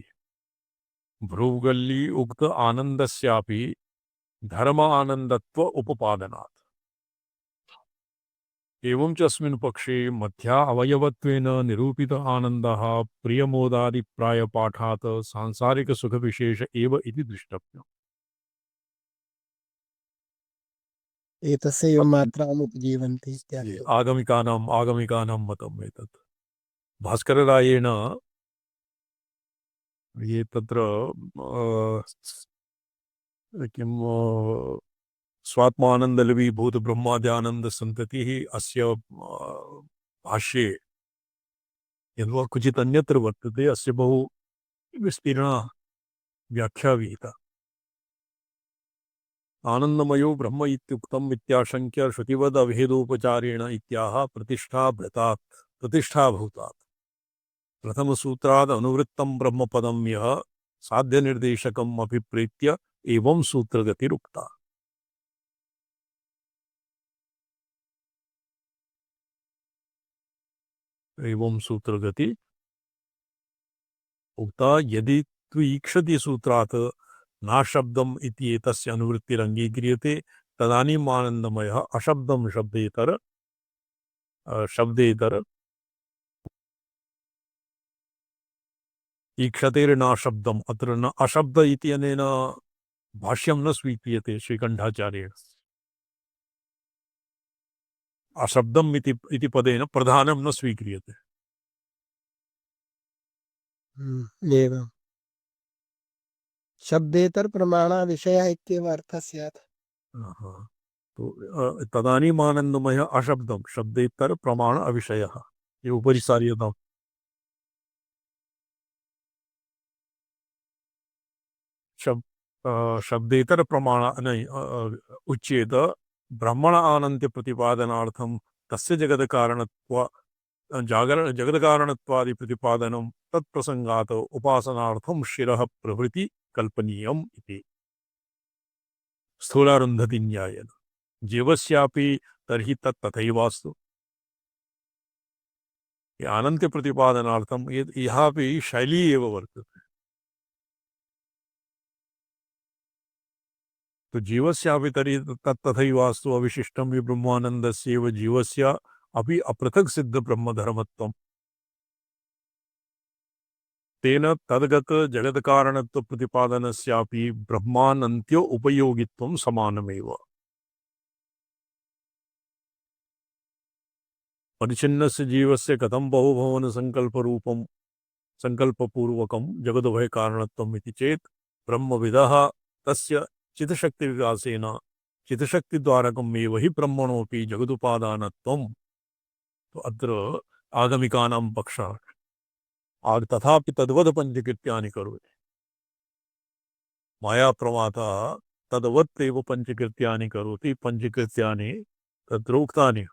भृगुवल्ली उक्त आनन्दस्यापि धर्म आनन्दत्व उपपादनात् एवं च अस्मिन् पक्षे मध्या अवयवत्वेन निरूपित आनन्दः प्रियमोदादिप्रायपाठात् सांसारिकसुखविशेष एव इति द्रष्टव्यम्। एतस्यैव मात्राम् उपजीवन्ति इत्यादि आगमिकानां मतम् एतत् भास्कररायेण ये तत्र किं स्वात्मानन्दलवीभूत ब्रह्माद्यानन्दसन्ततिः अस्य भाष्ये यद्वा क्वचित् अन्यत्र वर्तते अस्य बहु विस्तीर्णा व्याख्या विहिता। आनन्दमयो ब्रह्म इत्युक्तम् इत्याशङ्क्य श्रुतिवद् अभेदोपचारेण इत्याह प्रतिष्ठाभूतात् प्रथमसूत्राद् अनुवृत्तं ब्रह्मपदं यः साध्यनिर्देशकम् अभिप्रेत्य एवं सूत्रगतिरुक्ता। एवं सूत्रगति उक्ता यदि तु ईक्षति सूत्रात् नाशब्दम् इति एतस्य अनुवृत्तिरङ्गीक्रियते तदानीम् आनन्दमयः अशब्दं शब्देतर शब्देतर ईक्षतेर्नाशब्दम् अत्र न अशब्द इत्यनेन भाष्यं न स्वीक्रियते श्रीकण्ठाचार्येण अशब्दम् इति पदेन प्रधानं न स्वीक्रियते एवं शब्देतर प्रमाणा विषय इत्येव अर्थः स्यात्। तो तदानीम् आनन्दमय अशब्दं शब्देतर प्रमाण अविषयः ये उपरि सार्यताम् शब्देतर प्रमाण नहीं उच्येत ब्रह्मण आनंत्य प्रतिपादनार्थम तस्य जगद कारणत्व जगद कारणत्वादि प्रतिपादनं तत्प्रसंगात उपासनार्थम शिरः प्रभृति कल्पनीयम् इति स्थूलारुन्धति न्यायेन जीवस्यापि तर्हि तत् तथैवास्तु अनंत्य प्रतिपादनार्थम यहापि शैली एव वर्तते तो जीवस्यापि तर्हि तत् तथैवास्तु अविशिष्टं विब्रह्मानन्दस्यैव जीवस्य अपि अपृथक् सिद्ध ब्रह्मधर्मत्वं तेन तद्गत जगत् कारणत्व प्रतिपादनस्यापि ब्रह्मानन्त्यो उपयोगित्वं समानमेव परिच्छिन्नस्य जीवस्य कथं बहुभवन संकल्परूपं संकल्पपूर्वकं जगदुभय कारणत्वम् इति चेत् ब्रह्मविदः तस्य चित्तशक्ति विकासेन चित्तशक्ति द्वारकमेव हि ब्रह्मणोऽपि जगदुपादानत्वं तो अत्र आगमिकानां पक्षः तथापि तद्वद पंचकृत्यानि करोति माया प्रमाता तद्वत् एव पंचकृत्यानि करोति पंचकृत्यानि तत्र उक्तानि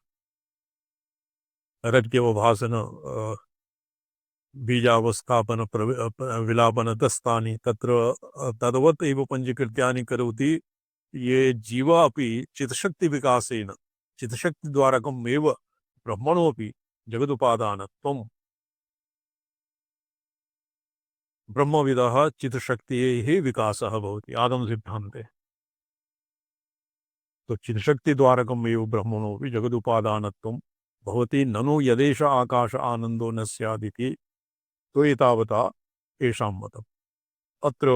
रज्ञवभासन बीजावस्थापन विलापन दस्तानि तत्र तद्वत् एव पंचकृत्यानि करोति ये जीव अपि चित्तशक्ति विकासेन चित्तशक्ति द्वारकम् एव ब्रह्मणोऽपि जगदुपादानत्वं ब्रह्मविदः चित्तशक्तेः विकासः भवति आदम सिद्धान्ते तो चित्तशक्ति द्वारकम् एव ब्रह्मणोऽपि जगदुपादानत्वं भवति ननु यदेश आकाश आनंदो न स्यादिति तो एतावता येषां मतम् अत्र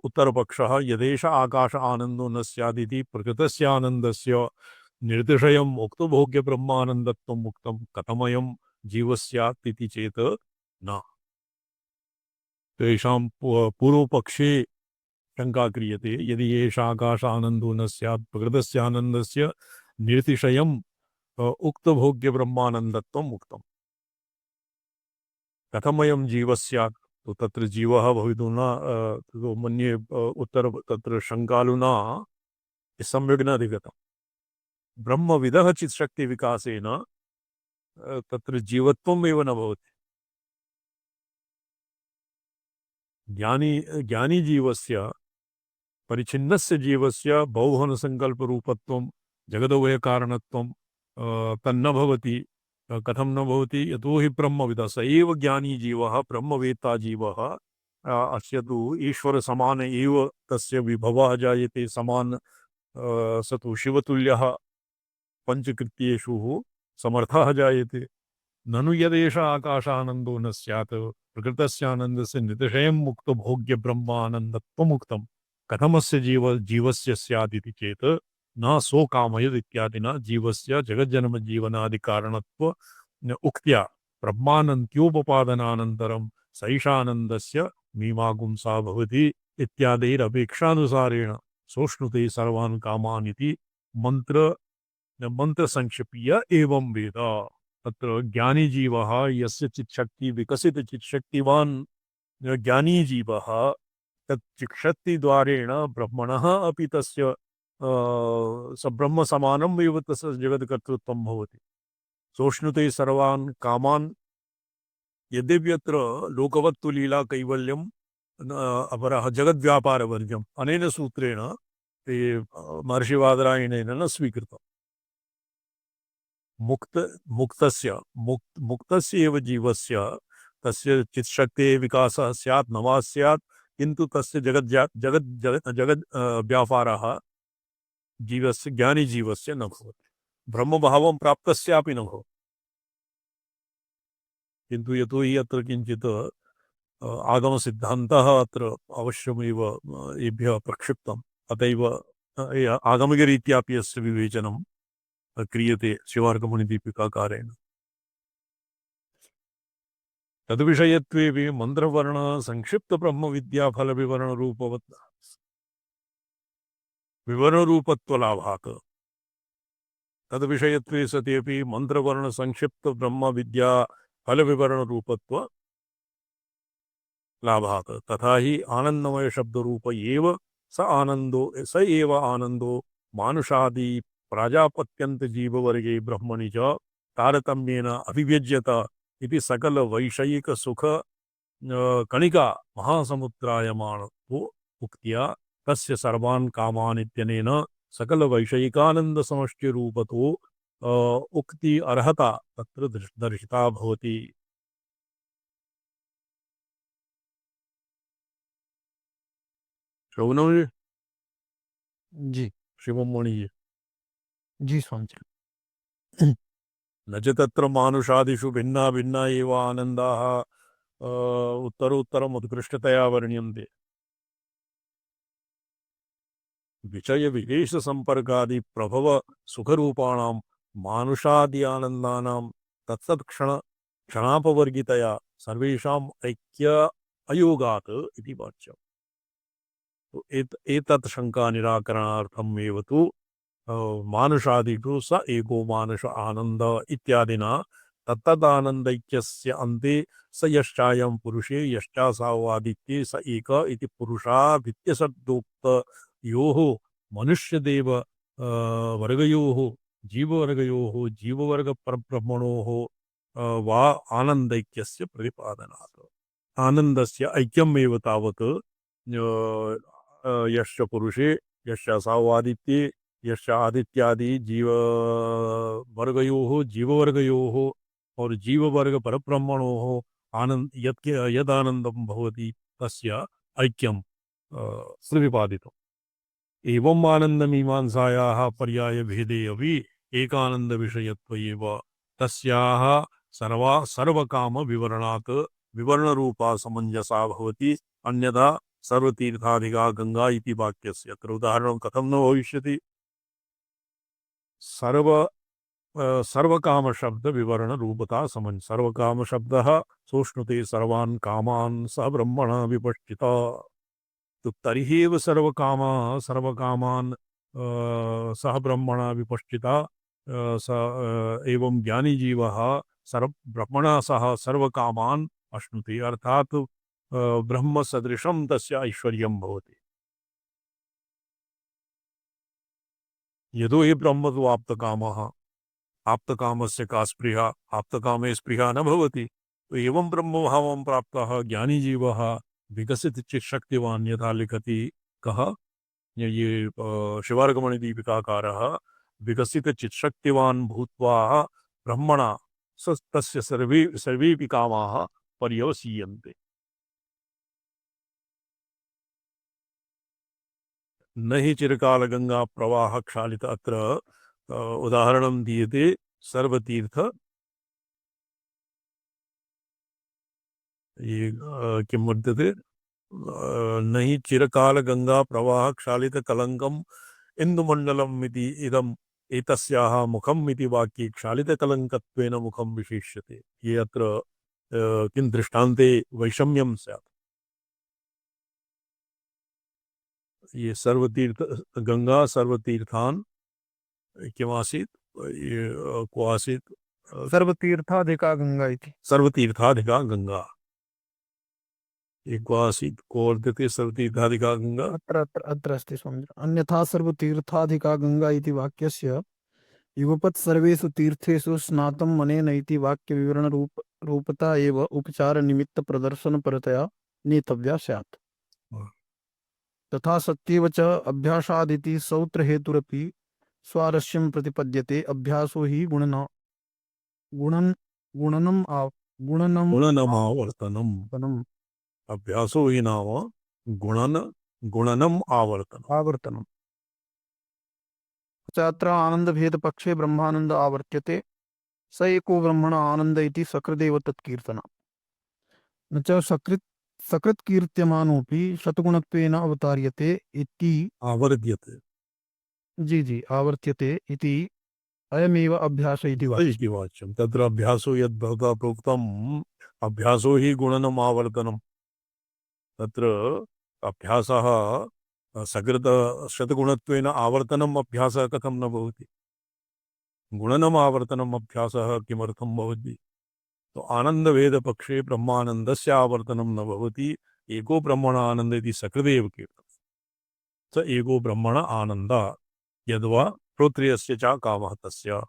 उत्तरपक्षः यदेश आकाश आनंदो न स्यादिति प्रकृतस्य आनन्दस्य निर्तिशयम् उक्तभोग्य ब्रह्मानन्दत्वम् उक्तं कथमयं जीवस्यात् इति चेत् न तेषां पूर्वपक्षे शंका क्रियते यदि एष आकाश आनंदो न स्यात् प्रकृतस्य आनन्दस्य निर्तिशयम् उक्तभोग्य ब्रह्मानन्दत्वम् उक्तम् कथमयं जीवस्यात् तो तत्र जीवः भवितुं न तो मन्ये उत्तर तत्र शङ्कालुना सम्यग् न अधिगतम् ब्रह्मविदः चित्शक्ति विकासेन तत्र जीवत्वम् एव न भवति ज्ञानी जीवस्य परिच्छिन्नस्य जीवस्य बहुवचन संकल्प रूपत्वं जगदवय कारणत्वं तन्न भवति कथं न भवति यतो हि ब्रह्मविदः स एव ज्ञानी जीवः ब्रह्मवेत्ता जीवः अस्य तु ईश्वर समान एव तस्य विभवः जायते समान स तु शिवतुल्यः पंचकृत्येषु समर्थः जायते ननु यदेष आकाशानन्दो न स्यात् प्रकृतस्य आनन्दस्य नितिशयं मुक्त भोग्य ब्रह्मानन्दत्वमुक्तं कथमस्य जीवस्य स्यादिति चेत् न सो कामयद् इत्यादिना जीवस्य जगज्जन्म जीवनादि कारणत्व उक्त्या ब्रह्मानन्त्योपपादनानन्तरं सैषानन्दस्य मीमागुंसा भवति इत्यादैरपेक्षानुसारेण सोष्णुते सर्वान् कामान् इति मंत्र संक्षिप्य एवं वेद तत्र ज्ञानी जीवः यस्य चित्शक्ति विकसित चित्शक्तिवान् ज्ञानी जीवः तत् चित्शक्ति द्वारेण ब्रह्मणः अपि तस्य सब्रह्म समानम् एव तस्य जगत्कर्तृत्वं भवति सोष्णुते सर्वान् कामान् यद्यप्यत्र लोकवत्तु लीला कैवल्यम् अपरः जगद्व्यापारवर्ज्यम् अनेन सूत्रेण ते महर्षिवादरायणेन न स्वीकृतम् मुक्तस्य एव जीवस्य तस्य चित्शक्तेः विकासः स्यात् न वा स्यात् किन्तु तस्य जगद् व्यापारः जीवस्य ज्ञानी जीवस्य न भवति ब्रह्मभावं प्राप्तस्यापि न भवति किन्तु यतोहि अत्र किञ्चित् आगमसिद्धान्तः अत्र अवश्यमेव एभ्यः प्रक्षिप्तम् अतएव आगमिकरीत्यापि अस्य विवेचनं क्रियते शिवार्कमणिदीपिकाकारेण तद्विषयत्वेपि मन्त्रवर्ण संक्षिप्तब्रह्मविद्याफलविवरणरूपवत् विवरणरूपत्वलाभात् तद्विषयत्वे सत्यपि मन्त्रवर्ण संक्षिप्तब्रह्मविद्याफलविवरणरूपत्व लाभात् तथा हि आनंदमय शब्दरूप एव स एव आनंदो मानुषादि प्राजापत्यंत जीववर्गे ब्रह्मणि च तारतम्येन अभिव्यज्यत इति सकल वैषयिक सुख कणिका महासमुद्रायमाणो उक्त्या तस्य सर्वान् कामान् इत्यनेन सकल वैषयिकानंद समष्टि रूपतो उक्ति अर्हता तत्र दर्शिता भवति श्रवणं जी शिवमणि जी स्वामी जी न च तत्र मानुषादिषु भिन्ना भिन्ना एव आनन्दाः उत्तरोत्तरम् उत्कृष्टतया वर्ण्यन्ते विषयविशेषसम्पर्कादि प्रभव सुखरूपाणां मानुषादि आनन्दानां क्षणापवर्गितया सर्वेषाम् ऐक्य अयोगात् इति वाच्यम् तो एतत् शङ्का निराकरणार्थम् एव तु मानुषादिषु स एको मानुष आनंद इत्यादिना तत्तदानन्दैक्यस्य अन्ते स यश्चायं पुरुषे यश्चासावादित्ये स एक इति पुरुषाभित्यशब्दोक्तयोः मनुष्यदेव वर्गयोः जीववर्गपरब्रह्मणोः वा आनन्दैक्यस्य प्रतिपादनात् आनन्दस्य ऐक्यमेव तावत् यश्च पुरुषे यश्चासावादित्ये यश्च आदित्यादि जीववर्गयोः और जीववर्ग परब्रह्मणोः आनंद यदानन्दं भवति तस्य ऐक्यं प्रतिपादितम् एवम् आनन्दमीमांसायाः पर्यायभेदे अपि एकानन्दविषयत्वेव तस्याः सर्वकामविवरणात् विवरणरूपा समञ्जसा भवति अन्यथा सर्वतीर्थाधिका गंगा इति वाक्यस्य अत्र उदाहरणं कथं न भविष्यति सर्वकाम शब्द विवरण रूपता समन सर्वकाम शब्दः सोष्णुते सर्वान् कामान् स ब्रह्मणा विपश्चिता तो तर्हि एव सर्वकामान् सह ब्रह्मणा विपश्चिता एवं ज्ञानी जीवः ब्रह्मणा सह सर्वकामान् अश्नुते अर्थात ब्रह्म सदृशं तस्य ऐश्वर्यं भवति यदो हि ब्रह्म तु आप्तकामः आप्तकामस्य का स्पृहा आप्तकामे स्पृहा न भवति तो एवं ब्रह्मभावं प्राप्तः ज्ञानी जीवः विकसित चित्शक्तिवान् यथा लिखति कः ये शिवार्कमणिदीपिकाकारः विकसित चित्शक्तिवान् भूत्वा ब्रह्मणा तस्य सर्वेऽपि कामाः पर्यवसीयन्ते न हि चिरकाल गंगा प्रवाह क्षालित अत्र उदाहरणं दीयते सर्वतीर्थ ये किं वर्तते न हि चिरकाल गंगा प्रवाह क्षालित कलंकम इंदुमंडलम इति इदम् एतस्याः मुखम् इति वाक्ये क्षालित कलंकत्वेन मुखं विशेष्यते ये अत्र किं दृष्टान्ते वैषम्यं स्यात् ये सर्वतीर्थ गंगा सर्वतीर्थान किमासीत् ये को आसीत् सर्वतीर्थाधिका गंगा इति सर्वतीर्थाधिका गंगा एक आसीत् को वर्तते सर्वतीर्थाधिका गंगा अत्र अस्ति स्वामी अन्यथा सर्वतीर्थाधिका गंगा इति वाक्यस्य युगपत् सर्वेषु तीर्थेषु स्नातं मनेन इति वाक्य विवरण रूपता एव उपचार निमित्त प्रदर्शन परतया नेतव्या स्यात् तथा सत्येव च अभ्यासादिति सौत्र हेतुरपि स्वारस्यं प्रतिपद्यते अभ्यासो हि गुणनमावर्तनम् अभ्यासो हि नाम गुणनम् आवर्तनम् अत्र आनंद भेद पक्षे ब्रह्मानंद आवर्त्यते स एको ब्रह्मण आनंद इति सकृदेव तत्कीर्तना न च सकृत्कीर्त्यमानोऽपि शतगुणत्वेन अवतार्यते इति आवर्ध्यते जी जी आवर्त्यते इति अयमेव अभ्यास इति वाक्यम्। इति वाच्यं तत्र अभ्यासो यद् भवता प्रोक्तम् अभ्यासो हि गुणनम् आवर्तनम् तत्र अभ्यासः सकृत शतगुणत्वेन आवर्तनम् अभ्यासः कथं न भवति गुणनम् आवर्तनम् अभ्यासः किमर्थं भवति तो आनन्दभेदपक्षे ब्रह्मानन्दस्य आवर्तनं न भवति एको ब्रह्मण आनन्द इति सकृदेव कीर्तनं स एको ब्रह्मण आनन्द यद्वा श्रोत्रियस्य च कामः तस्य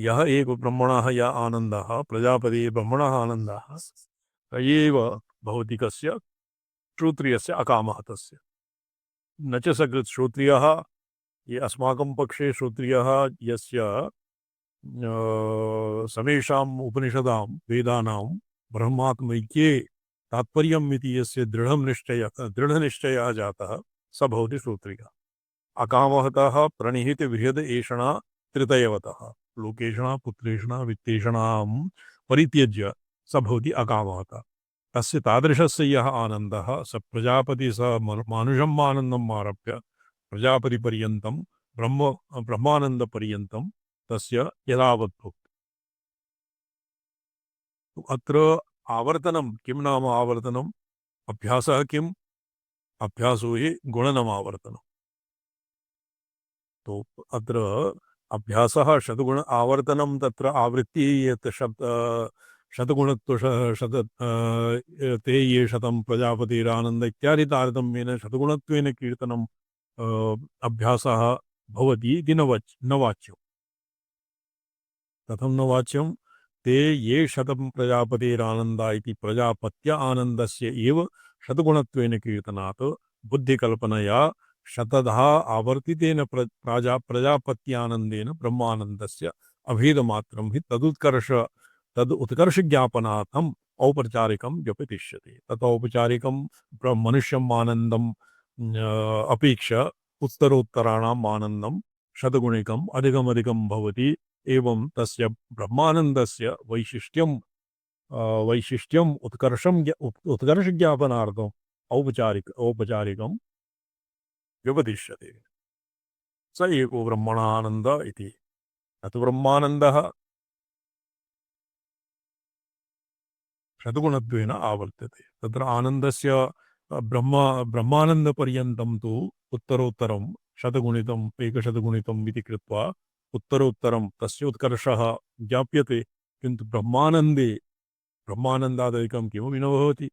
यः एको ब्रह्मणः य आनन्दः प्रजापतिः ब्रह्मणः आनन्दः स एव भौतिकस्य श्रोत्रियस्य अकामः तस्य न च सकृत् श्रोत्रियः ये अस्माकं पक्षे श्रोत्रियः यस्य समेषाम् उपनिषदां वेदानां ब्रह्मात्मैक्ये तात्पर्यम् इति यस्य दृढनिश्चयः जातः स भवति श्रोत्रियः अकामहतः प्रणिहितविहद एषणा त्रितयवतः लोकेषणा पुत्रेषणा वित्तेषणां परित्यज्य स भवति अकामहतः तस्य तादृशस्य यः आनन्दः स प्रजापति स मानुषम् आनन्दम् आरभ्य प्रजापतिपर्यन्तं ब्रह्मानन्दपर्यन्तं तस्य यदावत् भवति अत्र आवर्तनं किं नाम आवर्तनम् अभ्यासः किम् अभ्यासो हि गुणनमावर्तनम् तो अत्र अभ्यासः शतगुण आवर्तनं तत्र आवृत्तिः यत् शतगुणत्व शत ते ये शतं प्रजापतिरानन्द इत्यादि तारतम्येन शतगुणत्वेन कीर्तनं अभ्यासः भवति इति न वाच्यम् कथं न वाच्यं ते ये शतं प्रजापतिरानन्द इति प्रजापत्य आनन्दस्य एव शतगुणत्वेन कीर्तनात् बुद्धिकल्पनया शतधा आवर्तितेन प्रजापत्यानन्देन ब्रह्मानन्दस्य अभेदमात्रं हि उत्कर्षज्ञापनार्थम् औपचारिकं व्यपतिष्यते तत् औपचारिकं मनुष्यम् आनन्दम् अपेक्ष्य उत्तरोत्तराणाम् आनन्दं शतगुणिकम् अधिकमधिकं भवति एवं तस्य ब्रह्मानन्दस्य वैशिष्ट्यम् उत्कर्षज्ञापनार्थम् औपचारिकं व्यपदिश्यते स एको ब्रह्मणानन्द इति तत् ब्रह्मानन्दः शतगुणत्वेन आवर्तते तत्र आनन्दस्य ब्रह्मानन्दपर्यन्तं तु उत्तरोत्तरं शतगुणितम् एकशतगुणितम् इति कृत्वा उत्तरोत्तरं तस्य उत्कर्षः ज्ञाप्यते किन्तु ब्रह्मानन्दादिकं किमपि न भवति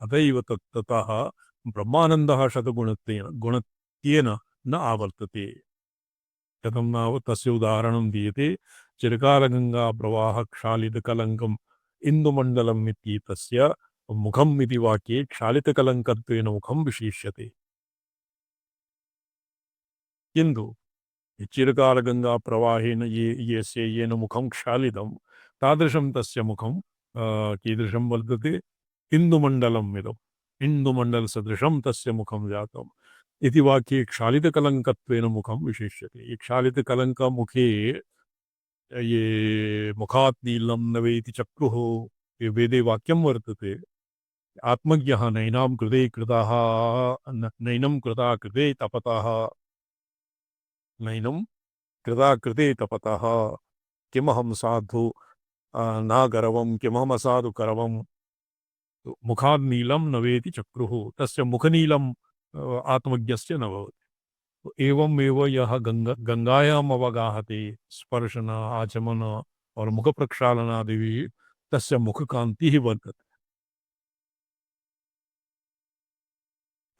अत एव ततः ब्रह्मानन्दः शतगुणत्वेन न आवर्तते कथं नाम तस्य उदाहरणं दीयते चिरकालगङ्गाप्रवाह क्षालितकलङ्कम् इन्दुमण्डलम् इत्येतस्य मुखम् इति वाक्ये क्षालितकलङ्कत्वेन मुखं विशेष्यते किन्तु चिरकालगङ्गाप्रवाहेन येन मुखं क्षालितं तादृशं तस्य मुखं कीदृशं वर्तते इन्दुमण्डलम् इदम् इन्दुमण्डलसदृशं तस्य मुखं जातम् इति वाक्ये क्षालितकलङ्कत्वेन मुखं विशेष्यते ये क्षालितकलङ्कमुखे ये मुखात् नीलं न वेति चक्रुः ये वेदे वाक्यं वर्तते आत्मज्ञः नैनां कृते कृताः नैनं कृता कृते तपतः नैनं कृता कृते तपतः किमहं साधु न गर्वं किमहमसाधु करवं मुखात् नीलं न वेति चक्रुः तस्य मुखनीलं आत्मज्ञस्य न भवति एवमेव यः गंगायाम् अवगाहते स्पर्शन आचमन और मुख प्रक्षालनादि तस्य मुखकान्तिः वर्तते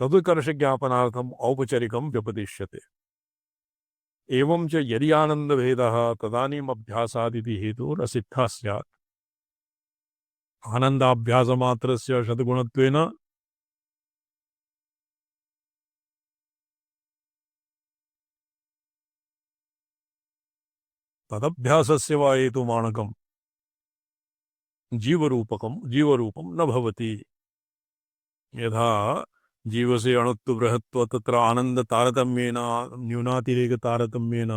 तदुत्कर्षज्ञापनार्थम् औपचारिकं व्यपदिश्यते एवं च यदि आनन्दभेदः तदानीम् अभ्यासादिति हेतुरसिद्धः स्यात् आनन्दाभ्यासमात्रस्य शतगुणत्वेन तदभ्यासस्य वा हेतुमाणकं जीवरूपं न भवति यथा जीवस्य अणुत्व बृहत्व तत्र आनन्द तारतम्येन न्यूनातिरेक तारतम्येन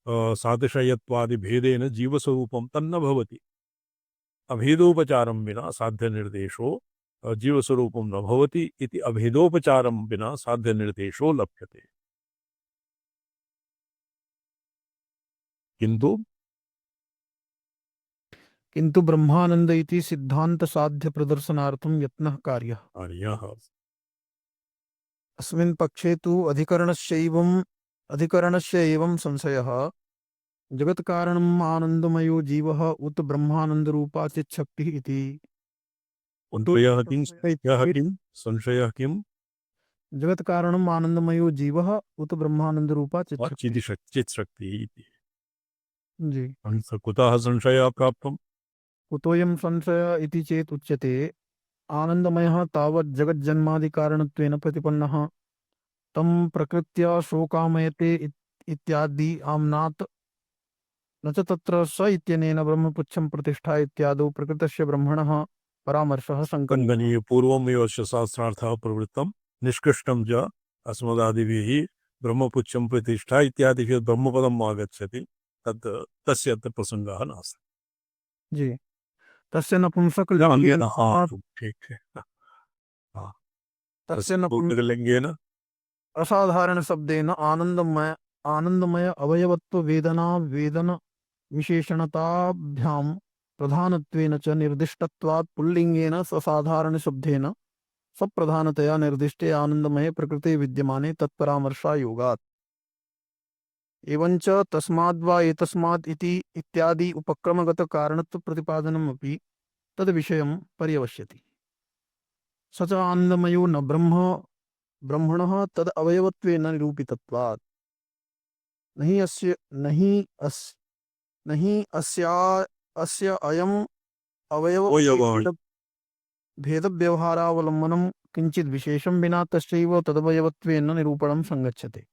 सातिशयत्वादिभेदेन जीवस्वरूपं तन्न भवति। अभेदोपचारं विना साध्यनिर्देशो जीवस्वरूपं न भवति इति अभेदोपचारं विना साध्यनिर्देशो लभ्यते। किंतु ब्रह्मानंद इति सिद्धांत साध्य प्रदर्शनार्थं यत्नः कार्यः। कार्यः अस्मिन् पक्षे तु अधिकरणस्य एवं संशयः जगत्कारणम् आनन्दमयो जीवः उत ब्रह्मानन्दरूपा चिच्छक्तिः इति। संशयः किं? जगत्कारणम् आनन्दमयो जीवः उत ब्रह्मानन्दरूपा चिच्छक्तिः। चित्शक्तिः इति। जी। कुतः संशयः प्राप्तम्? कुतोऽयं संशय इति चेत् उच्यते आनन्दमयः तावत् जगज्जन्मादिकारणत्वेन प्रतिपन्नः तं प्रकृत्या शोकामयते इत्यादि आम्नात् न च तत्र स इत्यनेन ब्रह्मपुच्छं प्रतिष्ठा इत्यादौ प्रकृतस्य ब्रह्मणः परामर्शः संकल्पनीय। पूर्वमेव शास्त्रार्थः प्रवृत्तं निष्कृष्टं च अस्मदादिभिः ब्रह्मपुच्छं प्रतिष्ठा इत्यादि ब्रह्मपदम् आगच्छति तत् तस्य अत्र प्रसङ्गः नास्ति। जी। तस्य नपुंसक लिंगेन असाधारण शब्देन आनंदमय अवयवत्व वेदन विशेषणताभ्यां प्रधानत्वेन च निर्दिष्टत्वात् पुल्लिंगेन ससाधारण शब्देन सप्रधानतया निर्दिष्टे आनंदमये प्रकृते विद्यमाने तत्परामर्शायोगात्। एवञ्च तस्माद्वा एतस्मात् इति इत्यादि उपक्रमगत कारणत्व प्रतिपादनमपि तद्विषयं पर्यवस्यति। स च आनन्दमयो न ब्रह्मणः तद अवयवत्वेन निरूपितत्वात् नहि अस्य अयम् अवयव भेदव्यवहारावलम्बनं किञ्चित् विशेषं विना तस्यैव तदवयवत्वेन निरूपणं संगच्छते।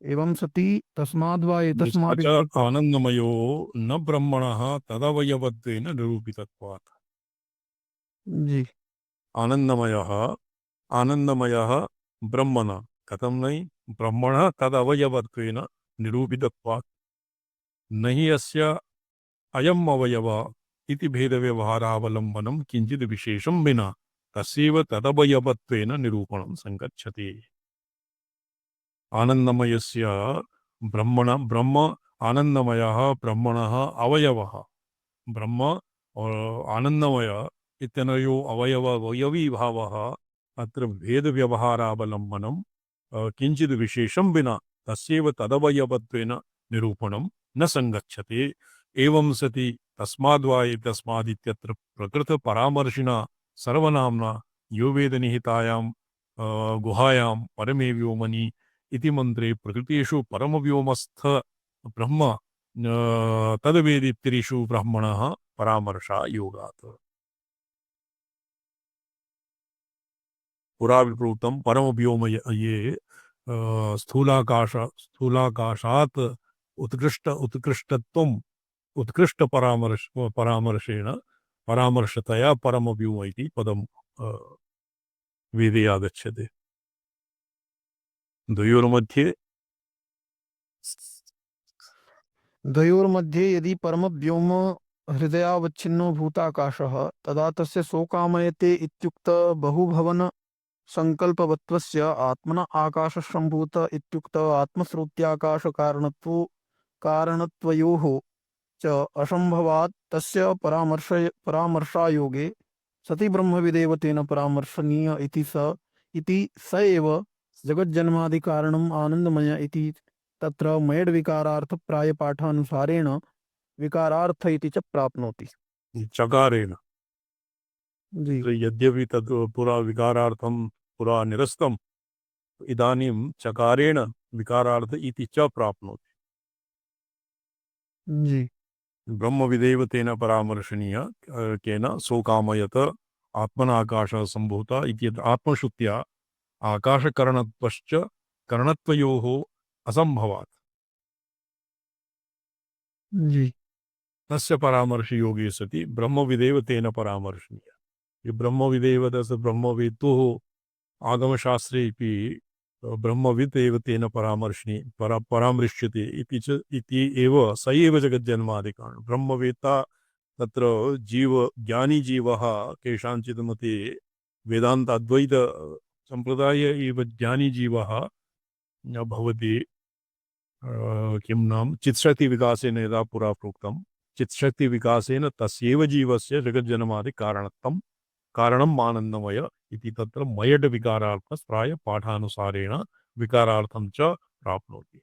एवं सति तस्माद्वा एतस्मात् आनन्दमयो न ब्रह्मणः तदवयवत्वेन निरूपितत्वात्। जी। आनन्दमयः ब्रह्मण कथं नहीं ब्रह्मणः तदवयवत्वेन निरूपितत्वात् नहि अस्य अयम् अवयव इति भेदव्यवहारावलम्बनं किञ्चित् विशेषं विना तस्यैव तदवयवत्वेन निरूपणं संगच्छति। आनन्दमयस्य ब्रह्म आनन्दमयः ब्रह्मणः अवयवः ब्रह्म और आनन्दमय इत्यनयो अवयवी भावः अत्र भेदव्यवहारावलम्बनं किञ्चित् विशेषं विना तस्यैव तदवयवत्वेन निरूपणं न संगच्छते। एवं सति तस्माद्वा एतस्मादित्यत्र प्रकृतपरामर्शिना सर्वनाम्ना यो वेदनिहितायां गुहायां परमे व्योमनि इति मंत्रे प्रकृतिषु परमव्योमस्थ ब्रह्म तद्वेदित्रिषु ब्रह्मणः परामर्शा योगात्। पुरा विप्रोक्तं परमव्योम ये स्थूलाकाशात् उत्कृष्ट परामर्शेण परामर्शतया परमव्योम इति पदं वेदे आगच्छति। द्वयोर्मध्ये यदि परमव्योम हृदयावच्छिन्नो भूताकाशः तदा तस्य शोकामयते इत्युक्त बहुभवन संकल्पवत्वस्य आत्मना आकाशसम्भूत इत्युक्त आत्मश्रुत्याकाश कारणत्वयोः च असंभवात् तस्य परामर्शायोगे सति ब्रह्मविदेव तेन परामर्शनीय इति स एव जगज्जन्मादिकारणम् आनन्दमय इति तत्र मैड् विकारार्थ प्रायपाठानुसारेण विकारार्थ इति च प्राप्नोति चकारेण। जी। यद्यपि तद् पुरा विकारार्थं पुरा निरस्तम् इदानीं चकारेण विकारार्थ इति च प्राप्नोति। जी। ब्रह्मविदेव तेन परामर्शनीय केन शोकामयत आत्मनाकाशः सम्भूता इति आत्मशुद्ध्या आकाशकरणत्वश्च करणत्वयोः असंभवात् जी। तस्य परामर्शयोगे सति ब्रह्मविदेव तेन परामर्शनीय। ये ब्रह्मविदेव तस्य ब्रह्मवेत्तुः आगमशास्त्रेऽपि ब्रह्मवित् एव तेन परामृश्यते इति एव स एव जगज्जन्मादिकारणं ब्रह्मवेत्ता तत्र ज्ञानी जीवः केषाञ्चित् मते वेदान्त अद्वैत सम्प्रदाय एव ज्ञानी जीवः भवति किं नाम चित्शक्ति विकासेन यदा पुरा प्रोक्तं चित्शक्ति विकासेन तस्यैव जीवस्य जगज्जन्मादि कारणम् आनन्दमय इति तत्र मयड विकारार्थं प्राय पाठानुसारेण विकारार्थं च प्राप्नोति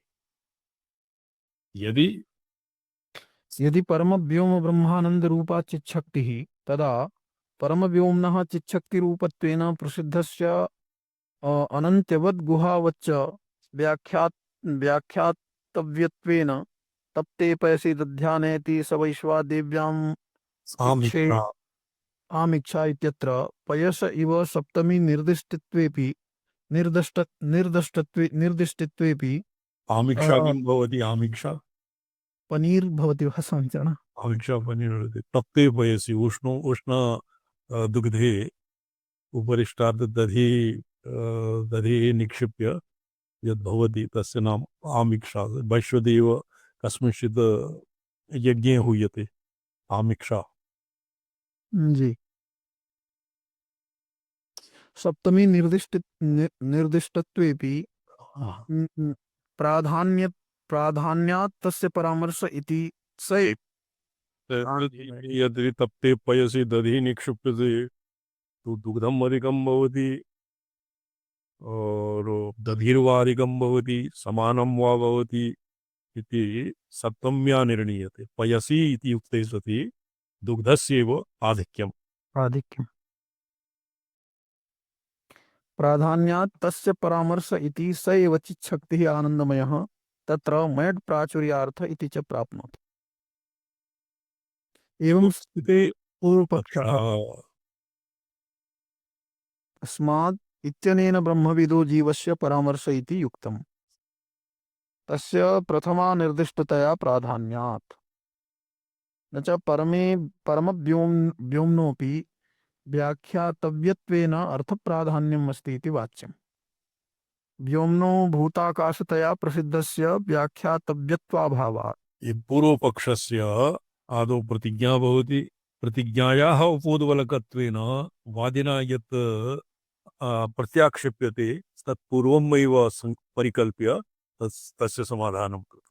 यदि परम व्योम ब्रह्मानंद रूपा चिच्छक्तिः तदा परम व्योम्नः चिच्छक्ति रूपत्वेन प्रसिद्धस्य अनन्त्यवद् गुहावच्च व्याख्यातव्यत्वेन तप्ते पयसि दध्यानेति स वैश्वा देव्याम् आमिक्षा आमिक्षा इत्यत्र पयस इव सप्तमी निर्दिष्टत्वेपि आमिक्षा किं भवति आमिक्षा पनीर भवति वा समीचीनम् आमिक्षा पनीर तप्ते पयसि उष्ण दुग्धे उपरिष्टात् दधि निक्षिप्य यद् भवति तस्य नाम आमिक्षा वैश्वदेव कस्मिंश्चित् यज्ञे हूयते आमिक्षा जी सप्तमी निर्दिष्टत्वेपि प्राधान्यात् तस्य परामर्श इति स यदि तप्ते पयसि दधि निक्षिप्यते तो दुग्धम् अधिकं भवति और दधिर्वादिकं भवति समानं वा भवति इति सप्तम्या निर्णीयते पयसि इति उक्ते सति दुग्धस्यैव आधिक्यम् प्राधान्यात् तस्य परामर्श इति स एव चिच्छक्तिः आनन्दमयः तत्र मयड् प्राचुर्यार्थ इति च प्राप्नोति एवं स्थिते पूर्वपक्षः अस्मात् इत्यनेन ब्रह्मविदो जीवस्य परामर्श इति युक्तम् तस्य प्रथमा निर्दिष्टतया प्राधान्यात् न च परमव्योम्नोऽपि व्याख्यातव्यत्वेन अर्थप्राधान्यम् अस्ति इति वाच्यम् व्योम्नो भूताकाशतया प्रसिद्धस्य व्याख्यातव्यत्वाभावात् ये पूर्वपक्षस्य आदौ प्रतिज्ञा भवति प्रतिज्ञायाः उपोद्बलकत्वेन वादिना यत् प्रत्याक्षेप्यते तत्पूर्वमेव परिकल्प्य तस्य समाधानं कृतं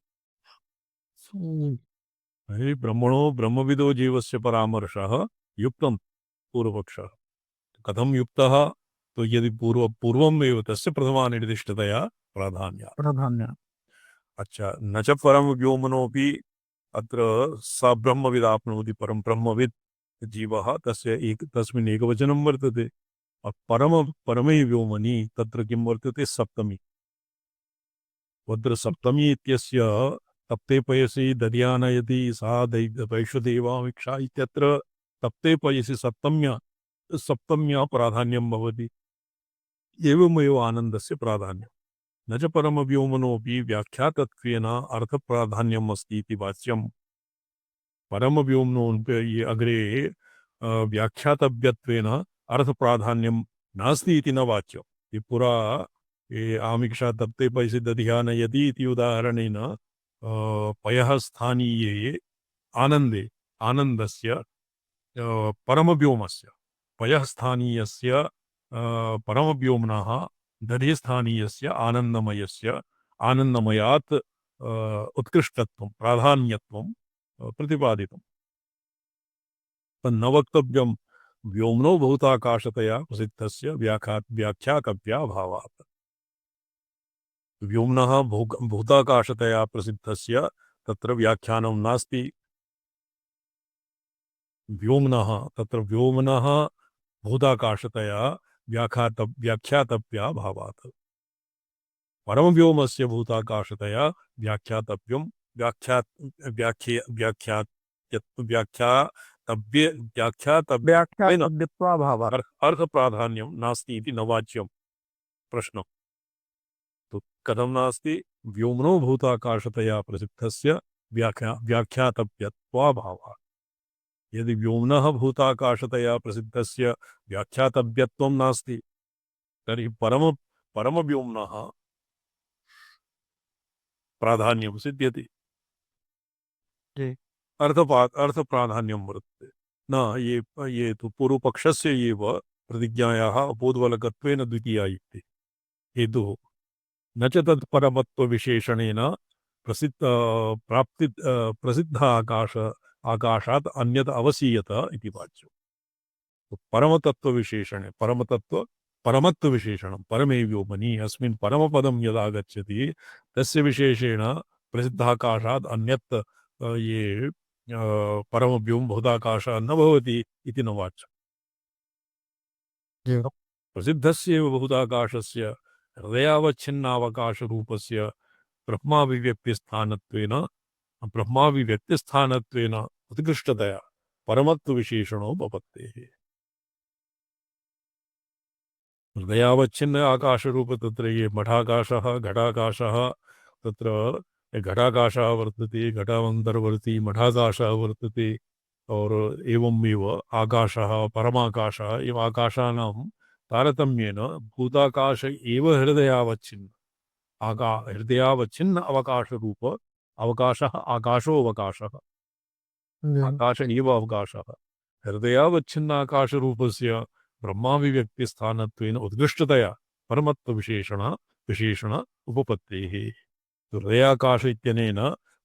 ब्रह्मणो ब्रह्मविदो जीवस्य परामर्शः युक्तं पूर्वपक्षः कथं युक्तः तो यदि पूर्वमेव तस्य प्रथमा निर्दिष्टतया प्राधान्य अच्छा न च परम व्योमनोऽपि अत्र स ब्रह्मविदाप्नोति परं ब्रह्मविद् जीवः तस्मिन् एकवचनं वर्तते परमे व्योमनि तत्र किं वर्तते सप्तमी सप्तमी इत्यस्य तप्ते पयसि दध्यानयति सा वैश्वदेवामिक्षा इत्यत्र तप्ते पयसि सप्तम्या प्राधान्यं भवति एवमेव आनन्दस्य प्राधान्यं न च परमव्योमनोऽपि व्याख्यातत्वेन अर्थप्राधान्यम् अस्ति इति वाच्यम् परमव्योम्नो अग्रे व्याख्यातव्यत्वेन अर्थप्राधान्यं नास्ति इति न वाच्यम् ये पुरा ये आमिक्षा तप्ते पयसि दध्यानयति इति उदाहरणेन पयः स्थानीये आनन्दस्य परमव्योमस्य पयः स्थानीयस्य परमव्योम्नः दधिस्थानीयस्य आनन्दमयात् उत्कृष्टत्वं प्राधान्यत्वं प्रतिपादितं तन्न वक्तव्यं व्योम्नो भूताकाशतया प्रसिद्धस्य व्याख्यातव्याभावात् व्योम्नः भूताकाशतया प्रसिद्धस्य तत्र व्याख्यानं नास्ति व्योम्नः भूताकाशतया व्याख्यातव्याभावात् परमव्योमस्य भूताकाशतया व्याख्यातव्यं व्याख्यातव्यत्वाभावात् अर्थप्राधान्यं नास्ति इति न वाच्यं प्रश्नं तो कथं नास्ति व्योम्नो भूताकाशतया प्रसिद्धस्य व्याख्यातव्यत्वाभावात् यदि व्योम्नः भूताकाशतया प्रसिद्धस्य व्याख्यातव्यत्वं नास्ति तर्हि परमव्योम्नः प्राधान्यं सिद्ध्यति। जी। अर्थप्राधान्यं वर्तते। न ये तु पूर्वपक्षस्य एव प्रतिज्ञायाः अपोद्बलकत्वेन द्वितीया युक्तिः। हेतुः न च तत्परमत्वविशेषणेन प्रसिद्ध आकाशात् अन्यत् अवसीयत इति वाच्यम्। परमतत्त्वविशेषणे परमत्वविशेषणं परमे व्योमनि अस्मिन् परमपदं यदा गच्छति तस्य विशेषेण प्रसिद्धाकाशात् अन्यत् ये परमव्योम भूताकाशः न भवति इति न वाच्यम्। जी। प्रसिद्धस्यैव भूताकाशस्य हृदयावच्छिन्नावकाशरूपस्य ब्रह्माभिव्यक्तिस्थानत्वेन उत्कृष्टतया परमत्वविशेषणो भवत्येः। हृदयावच्छिन्न आकाशरूप तत्र ये मठाकाशः घटाकाशः तत्र घटाकाशः वर्तते, घटावन्तर्वर्ती मठाकाशः वर्तते और एवमेव आकाशः परमाकाशः एव आकाशानां तारतम्येन भूताकाश एव हृदयावच्छिन्न अवकाशरूप अवकाशः आकाशो अवकाशः जी। आकाश एव अवकाशः हृदयावच्छिन्न आकाशरूपस्य ब्रह्माभिव्यक्तिस्थानत्वेन उत्कृष्टतया विशेषण उपपत्तेः। हृदयाकाश इत्यनेन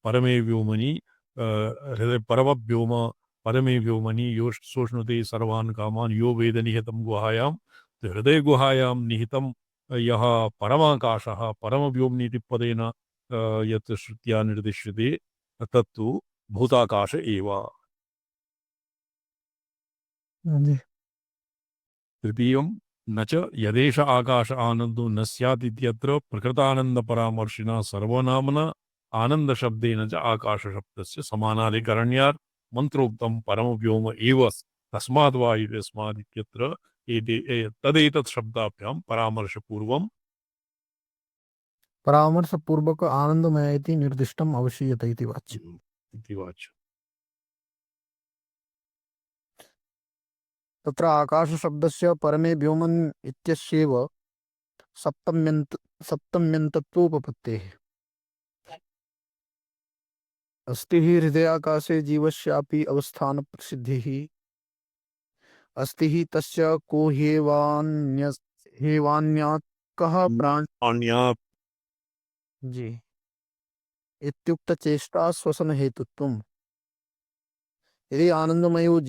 परमे व्योमनि हृदय परमव्योम परमे व्योमनि यो सोष्णुते सर्वान् कामान् यो वेद निहितं गुहायां हृदय गुहायां निहितं यः परमाकाशः परमव्योम्नीति पदेन यत् श्रुत्या निर्दिश्यते तत्तु भूताकाश एव। जी। तृतीयं न च यदेष आकाश आनन्दो न स्यात् इत्यत्र प्रकृतानन्दपरामर्शिना सर्वनामना आनन्दशब्देन च आकाशशब्दस्य समानाधिकरण्यात् मन्त्रोक्तं परमव्योम एव तस्माद् वा इत्यस्माद् इत्यत्र तदेतत् शब्दाभ्यां परामर्शपूर्वं परामर्शपूर्वक आनन्दमय इति निर्दिष्टम् अवशीयते इति वाच्यम्। इति वाच्यम्। तत्र आकाशशब्दस्य परमे व्योमन् इत्यस्यैव सप्तम्यन्तत्वोपपत्तेः। अस्ति हि हृदयाकाशे जीवस्यापि अवस्थानप्रसिद्धिः। अस्ति हि तस्य को ह्येवान्यात् कः प्राण अन्या जी इत्युक्तचेष्टा श्वसनहेतुत्वम्। यदि आनन्दमयो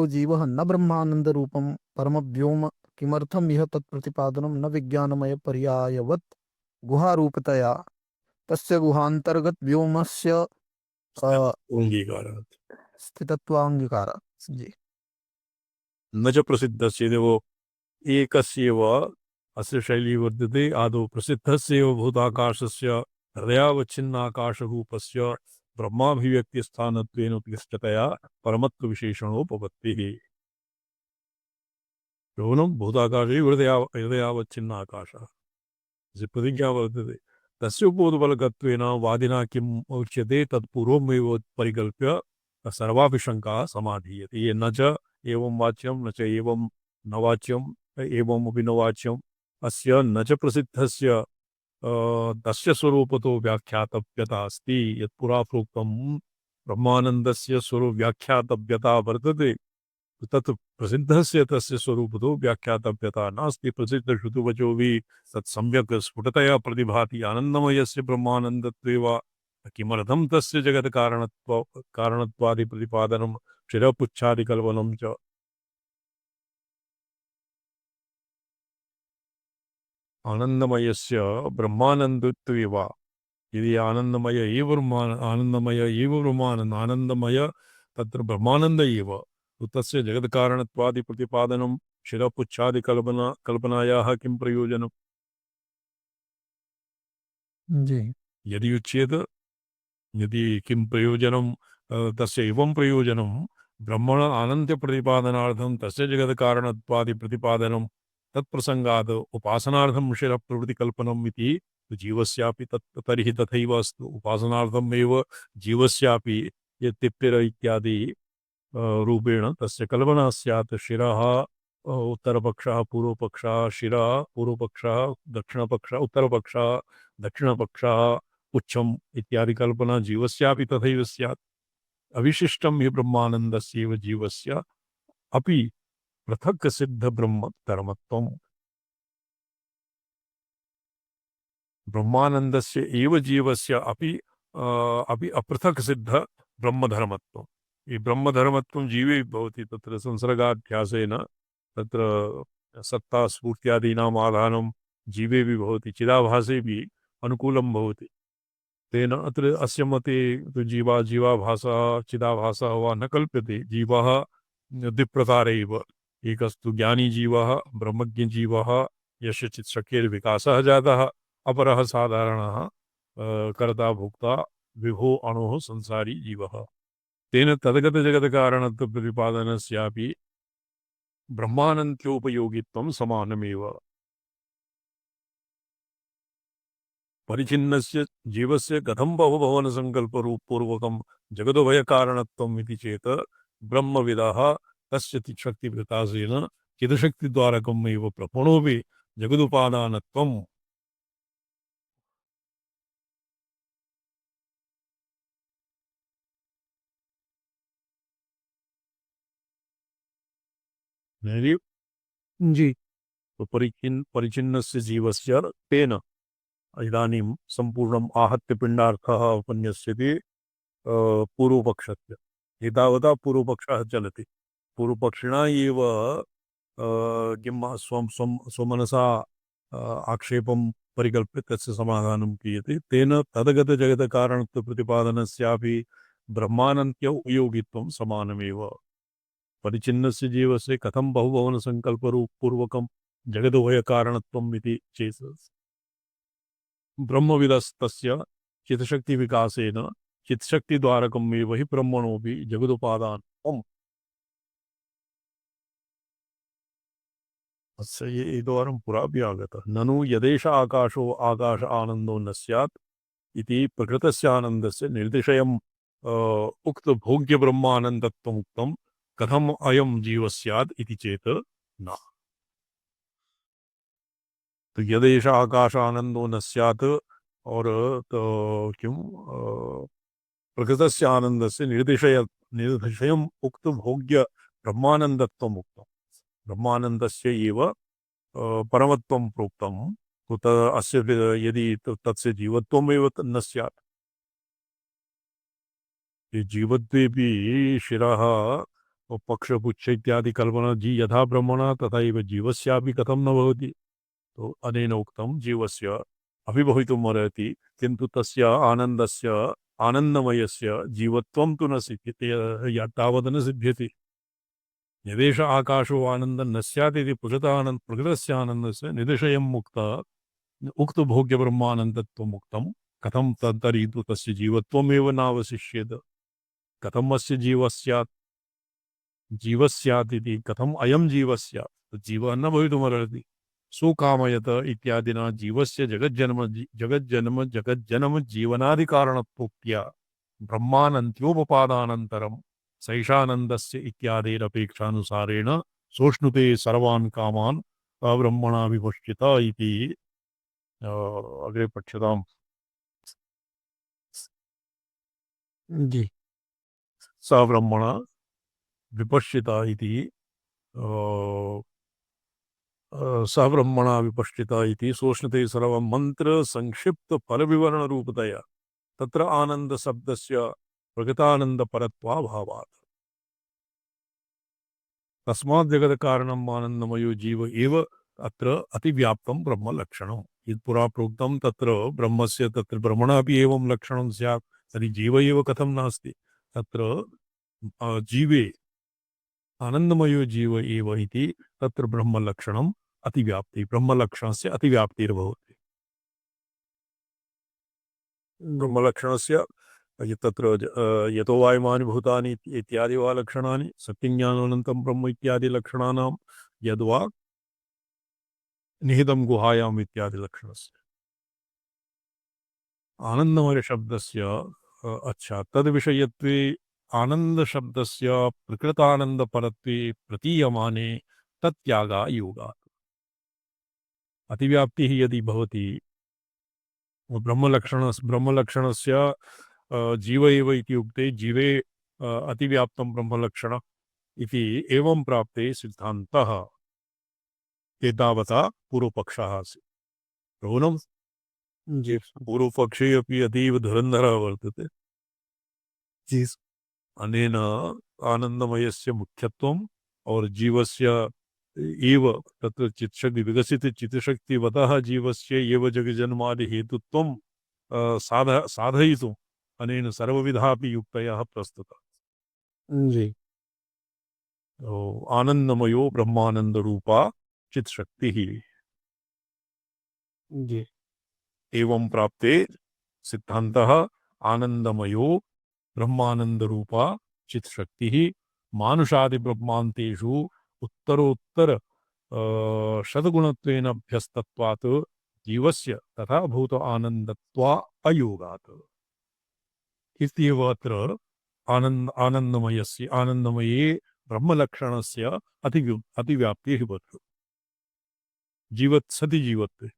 जीवः न ब्रह्मानन्दरूपं परमव्योम किमर्थं इह तत्प्रतिपादनं न विज्ञानमय पर्यायवत् गुहारूपतया तस्य गुहान्तर्गत व्योमस्य अंगीकारात् स्थितत्वाङ्गीकारात्। जी। न च प्रसिद्धस्यैव एकस्यैव अस्य शैली वर्तते। आदौ प्रसिद्धस्यैव भूताकाशस्य हृदयावच्छिन्नाकाशरूपस्य ब्रह्माभिव्यक्तिस्थानत्वेन उत्कृष्टतया परमत्वविशेषणोपपत्तिः। केवलं भूताकाशे हृदयावच्छिन्न आकाशः प्रतिज्ञा वर्तते। तस्य उपोद्बलकत्वेन वादिना किम् उच्यते तत्पूर्वमेव परिकल्प्य सर्वापि शङ्काः समाधीयते। ये न च एवं वाच्यं न च एवं न वाच्यम् एवमपि न वाच्यम् अस्य न च प्रसिद्धस्य तस्य स्वरूपतो व्याख्यातव्यता अस्ति। यत्पुरा प्रोक्तं ब्रह्मानन्दस्य स्वरूपव्याख्यातव्यता वर्तते तत् प्रसिद्धस्य तस्य स्वरूपतो व्याख्यातव्यता नास्ति। प्रसिद्धश्रुतिवचोऽपि तत् सम्यक् स्फुटतया प्रतिभाति आनन्दमयस्य ब्रह्मानन्दत्वेव किमर्थं तस्य कारणत्वादिप्रतिपादनं शिरपुच्छादिकल्पनं च। आनन्दमयस्य ब्रह्मानन्दत्वेव यदि आनन्दमय एव आनन्दमय तत्र ब्रह्मानन्द एव तस्य जगत्कारणत्वादिप्रतिपादनं शिरपुच्छादिकल्पनायाः किं प्रयोजनम्? जी। यदि उच्येत यदि किं प्रयोजनं तस्य एवं प्रयोजनं ब्रह्मण आनन्दप्रतिपादनार्थं तस्य जगत्कारणत्वादिप्रतिपादनं तत्प्रसङ्गात् उपासनार्थं शिरप्रवृत्तिकल्पनम् इति जीवस्यापि तर्हि तथैव अस्तु। उपासनार्थमेव जीवस्यापि यत् तिप्पिर इत्यादि रूपेण तस्य कल्पना स्यात्। शिरः उत्तरपक्षः पूर्वपक्षः शिरः पूर्वपक्षः दक्षिणपक्षः उत्तरपक्षः दक्षिणपक्षः पुच्छम् इत्यादि कल्पना जीवस्यापि तथैव स्यात्। अविशिष्टं हि ब्रह्मानन्दस्यैव जीवस्य अपि पृथक् सिद्ध ब्रह्म धर्मत्वम्। ब्रह्मानन्दस्य एव जीवस्य अपि अपृथक् सिद्ध ब्रह्मधर्मत्वम्। ये ब्रह्मधर्मत्वं जीवे भवति तत्र संसर्गाध्यासेन तत्र सत्तास्फूर्त्यादीनाम् आधानं जीवे भी भवति चिदाभासे भी अनुकूलं भवति। तेन अत्र अस्य मते जीवाभासः चिदाभासः वा न कल्प्यते। जीवः द्विप्रकारे एव एकस्तु ज्ञानी जीवः ब्रह्मज्ञजीवः यस्य चित्सख्यैर्विकासः जातः अपरः साधारणः कर्ता भोक्ता विभो अणोः संसारी जीवः। तेन तद्गतजगत्कारणत्व प्रतिपादनस्यापि ब्रह्मानन्त्योपयोगित्वं समानमेव। परिचिन्नस्य जीवस्य कथं बहुभवनसङ्कल्पपूर्वकं जगदुभयकारणत्वम् इति चेत् ब्रह्मविदः तस्य शक्तिविकासेन चिदशक्तिद्वारकम् एव प्रपणोऽपि जगदुपादानत्वम् जी परिचिन्नस्य जीवस्य तेन इदानीं सम्पूर्णम् आहत्य पिण्डार्थः उपन्यस्यति पूर्वपक्षस्य। एतावता पूर्वपक्षः चलति। पूर्वपक्षिणा एव किं स्वमनसा आक्षेपं परिकल्प्य तस्य समाधानं क्रियते। तेन तद्गतजगत्कारणत्वप्रतिपादनस्यापि ब्रह्मानन्त्य उपयोगित्वं समानमेव। परिचिन्नस्य जीवस्य कथं बहुभवनसङ्कल्पपूर्वकं जगदुभयकारणत्वम् इति चेत् ब्रह्मविदस्तस्य चित्शक्तिविकासेन चित्शक्तिद्वारकम् एव हि ब्रह्मणोऽपि जगदुपादानम्। अस्य एकवारं पुरापि आगतः। ननु यदेष आकाशो आकाश आनन्दो न स्यात् इति प्रकृतस्य आनन्दस्य निर्दिशयम् उक्तभोग्यब्रह्मानन्दत्वमुक्तं कथम् अयं जीवः स्यात् इति चेत् न। तो यदेष आकाश आनंदो न स्यात् और तो क्यों प्रकृतस्य आनन्दस्य निर्दिशयम् उक्त भोग्य ब्रह्मानन्दत्वम् उक्तम्। ब्रह्मानन्दस्य एव परमत्वं प्रोक्तं। कुत अस्य यदि तस्य जीवत्वमेव न स्यात्। ये जीवत्वेपि शिरः पक्षपुच्छ इत्यादि कल्पना यथा ब्रह्मणा तथा एव जीवस्यापि कथं न भवति। तो अनेन उक्तं जीवस्य अपि भवितुम् अर्हति, किन्तु तस्य आनन्दस्य आनन्दमयस्य जीवत्वं तु न सिद्ध्यति, तावत् न सिद्ध्यति। यदेष आकाशो आनन्दं न स्यात् इति प्रकृतस्य आनन्दस्य निदिशयम् उक्तभोग्यब्रह्मानन्दत्वम् उक्तं। कथं तर्हि तु तस्य जीवत्वमेव नावशिष्येत। कथम् अस्य जीवः स्यात्? जीवः स्यात् इति कथम् अयं जीवः स्यात्? जीवः न भवितुमर्हति। सुकामयत इत्यादिना जीवस्य जगज्जन्म जीवनादिकारणत्वोक्त्या ब्रह्मानन्त्योपपादानन्तरं सैषानन्दस्य इत्यादिरपेक्षानुसारेण सोष्णुते सर्वान् कामान् अब्रह्मणा विपश्चित इति अग्रे पठ्यताम्। जी स ब्रह्मणा विपश्चिता इति स ब्रह्मणा विपश्चिता इति सोष्णुते सर्वं मंत्र संक्षिप्त फल विवरण रूपतया तत्र आनंद शब्दस्य प्रगतानंद परत्वाभावात् तस्मात् जगत कारणम् आनंदमयो जीव एव अत्र अतिव्याप्तं ब्रह्म लक्षणम्। यत् पुरा प्रोक्तं तत्र ब्रह्मस्य तत्र ब्रह्मणापि एवं लक्षणं स्यात्, तर्हि जीव एव कथं नास्ति? तत्र जीवे आनंदमयो जीव एव इति तत्र ब्रह्मलक्षणम् अतिव्याप्ति ब्रह्मलक्षणस्य अतिव्याप्तिर्भवति। ब्रह्मलक्षणस्य तत्र यतो वायुमानि भूतानि इत्यादि वा लक्षणानि सत्यज्ञानानन्तं ब्रह्म इत्यादि लक्षणानां यद्वा निहितं गुहायाम् इत्यादि लक्षणस्य आनन्दमय शब्दस्य अच्छा तद्विषयत्वे आनंद शब्दस्य प्रकृतानंद परत्वे प्रतीयमाने तत्यागा योगात्। अतिव्याप्तिः यदि भवति ब्रह्मलक्षणस्य जीव एव इति उक्ते जीवे अतिव्याप्तं ब्रह्मलक्षण इति एवं प्राप्ते सिद्धान्तः एतावता पूर्वपक्षः आसीत्। श्रवणं जी पूर्वपक्षे अपि अतीव धुरन्धरः वर्तते। जी अनेन आनन्दमयस्य मुख्यत्वम् और जीवस्य एव तत्र चित्शक्ति विकसित चित्तशक्तिवतः जीवस्य एव जगजन्मादि हेतुत्वं साधयितुम् अनेन सर्वविधापि युक्तयः प्रस्तुतः। जी तो आनंदमयो ब्रह्मानंद रूपा चित शक्ति ही जी एवं प्राप्ते सिद्धांतः आनंदमयो ब्रह्मानंद रूपा चित शक्ति ही मानुषादि ब्रह्मांतेषु उत्तरोत्तर शतगुणत्वेन अभ्यस्तत्वात् जीवस्य तथा भूत आनंदत्वा अयोगात् इत्येव अत्र आनंदमये ब्रह्मलक्षणस्य अतिव्याप्तिः भवति। जीवत् सति जीवत्वे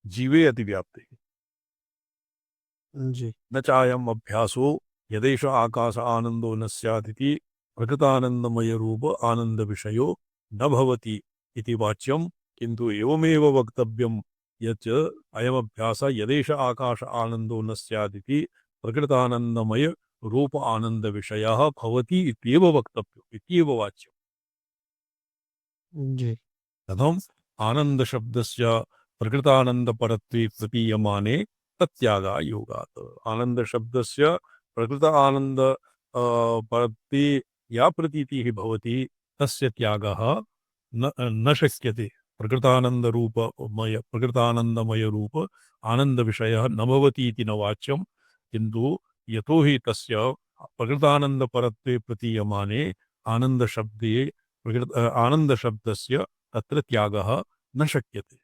जीवे अतिव्याप्तिः जी न चायम् अभ्यासो यदेष आकाश आनंदो न स्यादिति प्रकृतानंदमय रूप आनंद विषयो न भवति इति वाच्यं, किन्तु एवमेव वक्तव्यं यत् अयमभ्यास यदेष आकाश आनंदो न स्यादिति प्रकृतानंदमय रूप आनंद विषयः भवति इत्येव वक्तव्यम् इत्येव वाच्यम्। जी कथम् आनंद शब्दस्य प्रकृतानंदपरत्वे प्रतीयमाने तत्यागा योगात्। आनंद शब्दस्य प्रकृत आनंद परत्वे या प्रतीतिः भवति तस्य त्यागः न शक्यते। प्रकृतानंदमय रूप आनंद विषयः न भवति इति न वाच्यं, किन्तु यतो हि तस्य प्रकृतानंद परत्वे प्रतीयमाने आनंद शब्दे आनंद शब्दस्य तत्र त्यागः न शक्यते।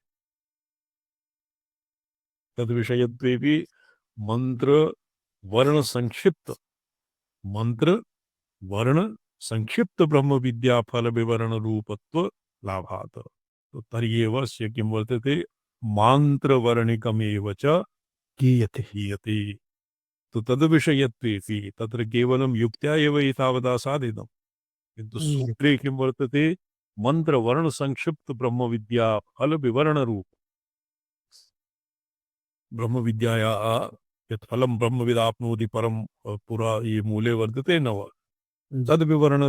तद्विषयत्वेपि मंत्र वर्ण संक्षिप्त ब्रह्म विद्या फल विवरण रूपत्व लाभात्। तो तर्ह्येव अस्य किं वर्तते मांत्र वर्णिकमेव च गीयते गीयते। तो तद्विषयत्वेपि तत्र केवलं युक्त्या एव एतावता साधितम्, किन्तु सूत्रे किं वर्तते मंत्र वर्ण संक्षिप्त ब्रह्म विद्या फल विवरण रूप ब्रह्म विद्यायाः यत् फलं ब्रह्मविदाप्नोति परम पुरा ये मूले वर्तते न वा तद्विवरण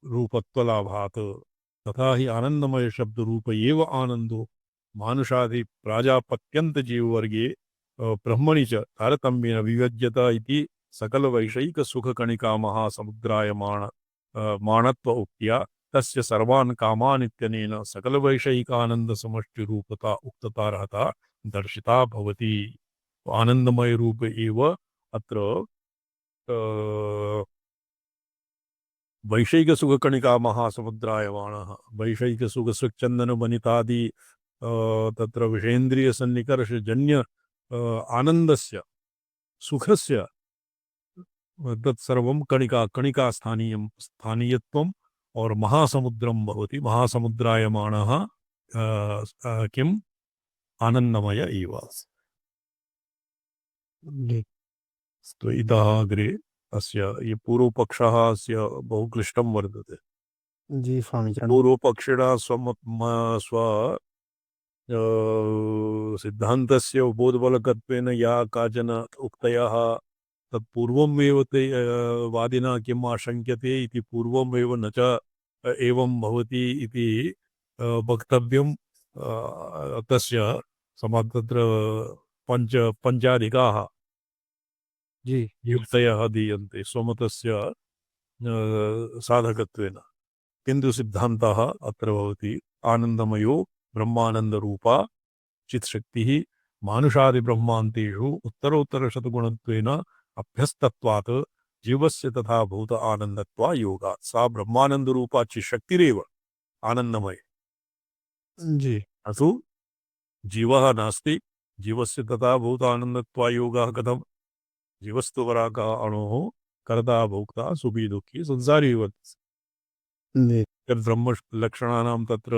रूपत्वलाभात्। तथा ही आनंदमय शब्द रूप एव आनंदो मानुषादि प्राजापत्यंत जीव वर्गे ब्रह्मणि च तारतम्येन विभज्यत इति सकल वैषयिक सुख कणिका महासमुद्रायमाण माणत्व उक्त्या तस्य सर्वान् कामान् इत्यनेन सकल वैषयिक आनंद समष्टि रूपता उक्तता रहता दर्शिता भवति। आनंदमय रूप एव अत्र वैषयिक सुख कणिका महासमुद्रायमाणः वैषयिक सुख चंदन वनितादि तत्र विषेन्द्रिय सन्निकर्ष जन्य आनंदस्य सुखस्य तत्सर्वं कणिका स्थानीयत्वम् और महासमुद्रं भवति। महासमुद्रायमाणः किम् आनंदमय एव। जी तो इतः अग्रे अस्य ये पूर्वपक्षः अस्य बहु क्लिष्टं वर्तते। जी स्वामी चरण पूर्वपक्षिणा स्व सिद्धान्तस्य उपोद्बलकत्वेन या काचन उक्तयः तत्पूर्वमेव ते वादिना किम् आशङ्क्यते इति पूर्वमेव न च एवं भवति इति वक्तव्यं। तस्य तत्र पञ्चाधिकाः जी युक्तयः दीयन्ते स्वमतस्य साधकत्वेन, किन्तु सिद्धान्तः अत्र भवति आनन्दमयो ब्रह्मानन्दरूपा चित्शक्तिः मानुषादिब्रह्मान्तेषु उत्तरोत्तरशतगुणत्वेन अभ्यस्तत्वात् जीवस्य तथा भूत आनन्दत्वा योगात्। सा ब्रह्मानन्दरूपा चित्शक्तिरेव आनन्दमय। जी असु जीवः नास्ति, जीवस्य तथा भूत आनन्दत्वा योगः कथम्? जीवस्तु वराकः अणोः कर्ता भोक्ता सुखी दुःखी संसारी वर्तते। जी यद् ब्रह्मलक्षणानां तत्र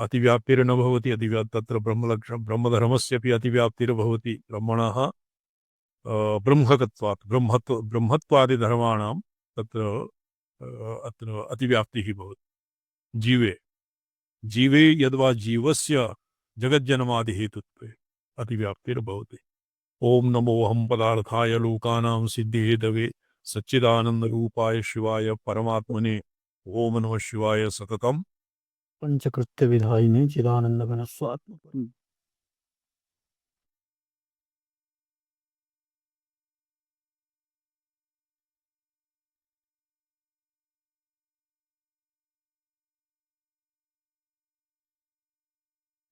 अतिव्याप्तिर्न भवति, तत्र ब्रह्मधर्मस्यपि अतिव्याप्तिर्भवति ब्रह्मणः ब्रह्मकत्वात् ब्रह्मत्वादिधर्माणां तत्र अत्र अतिव्याप्तिः भवति जीवे जीवे यद्वा जीवस्य जगज्जन्मादिहेतुत्वे अतिव्याप्तिर्भवति। ओम नमोऽहं पदार्थाय लोकानां सिद्धिहेतवे सच्चिदानन्दरूपाय शिवाय परमात्मने ओम नमः शिवाय सततम् पंचकृत्य विधायिने चिदानंद घन स्वात्म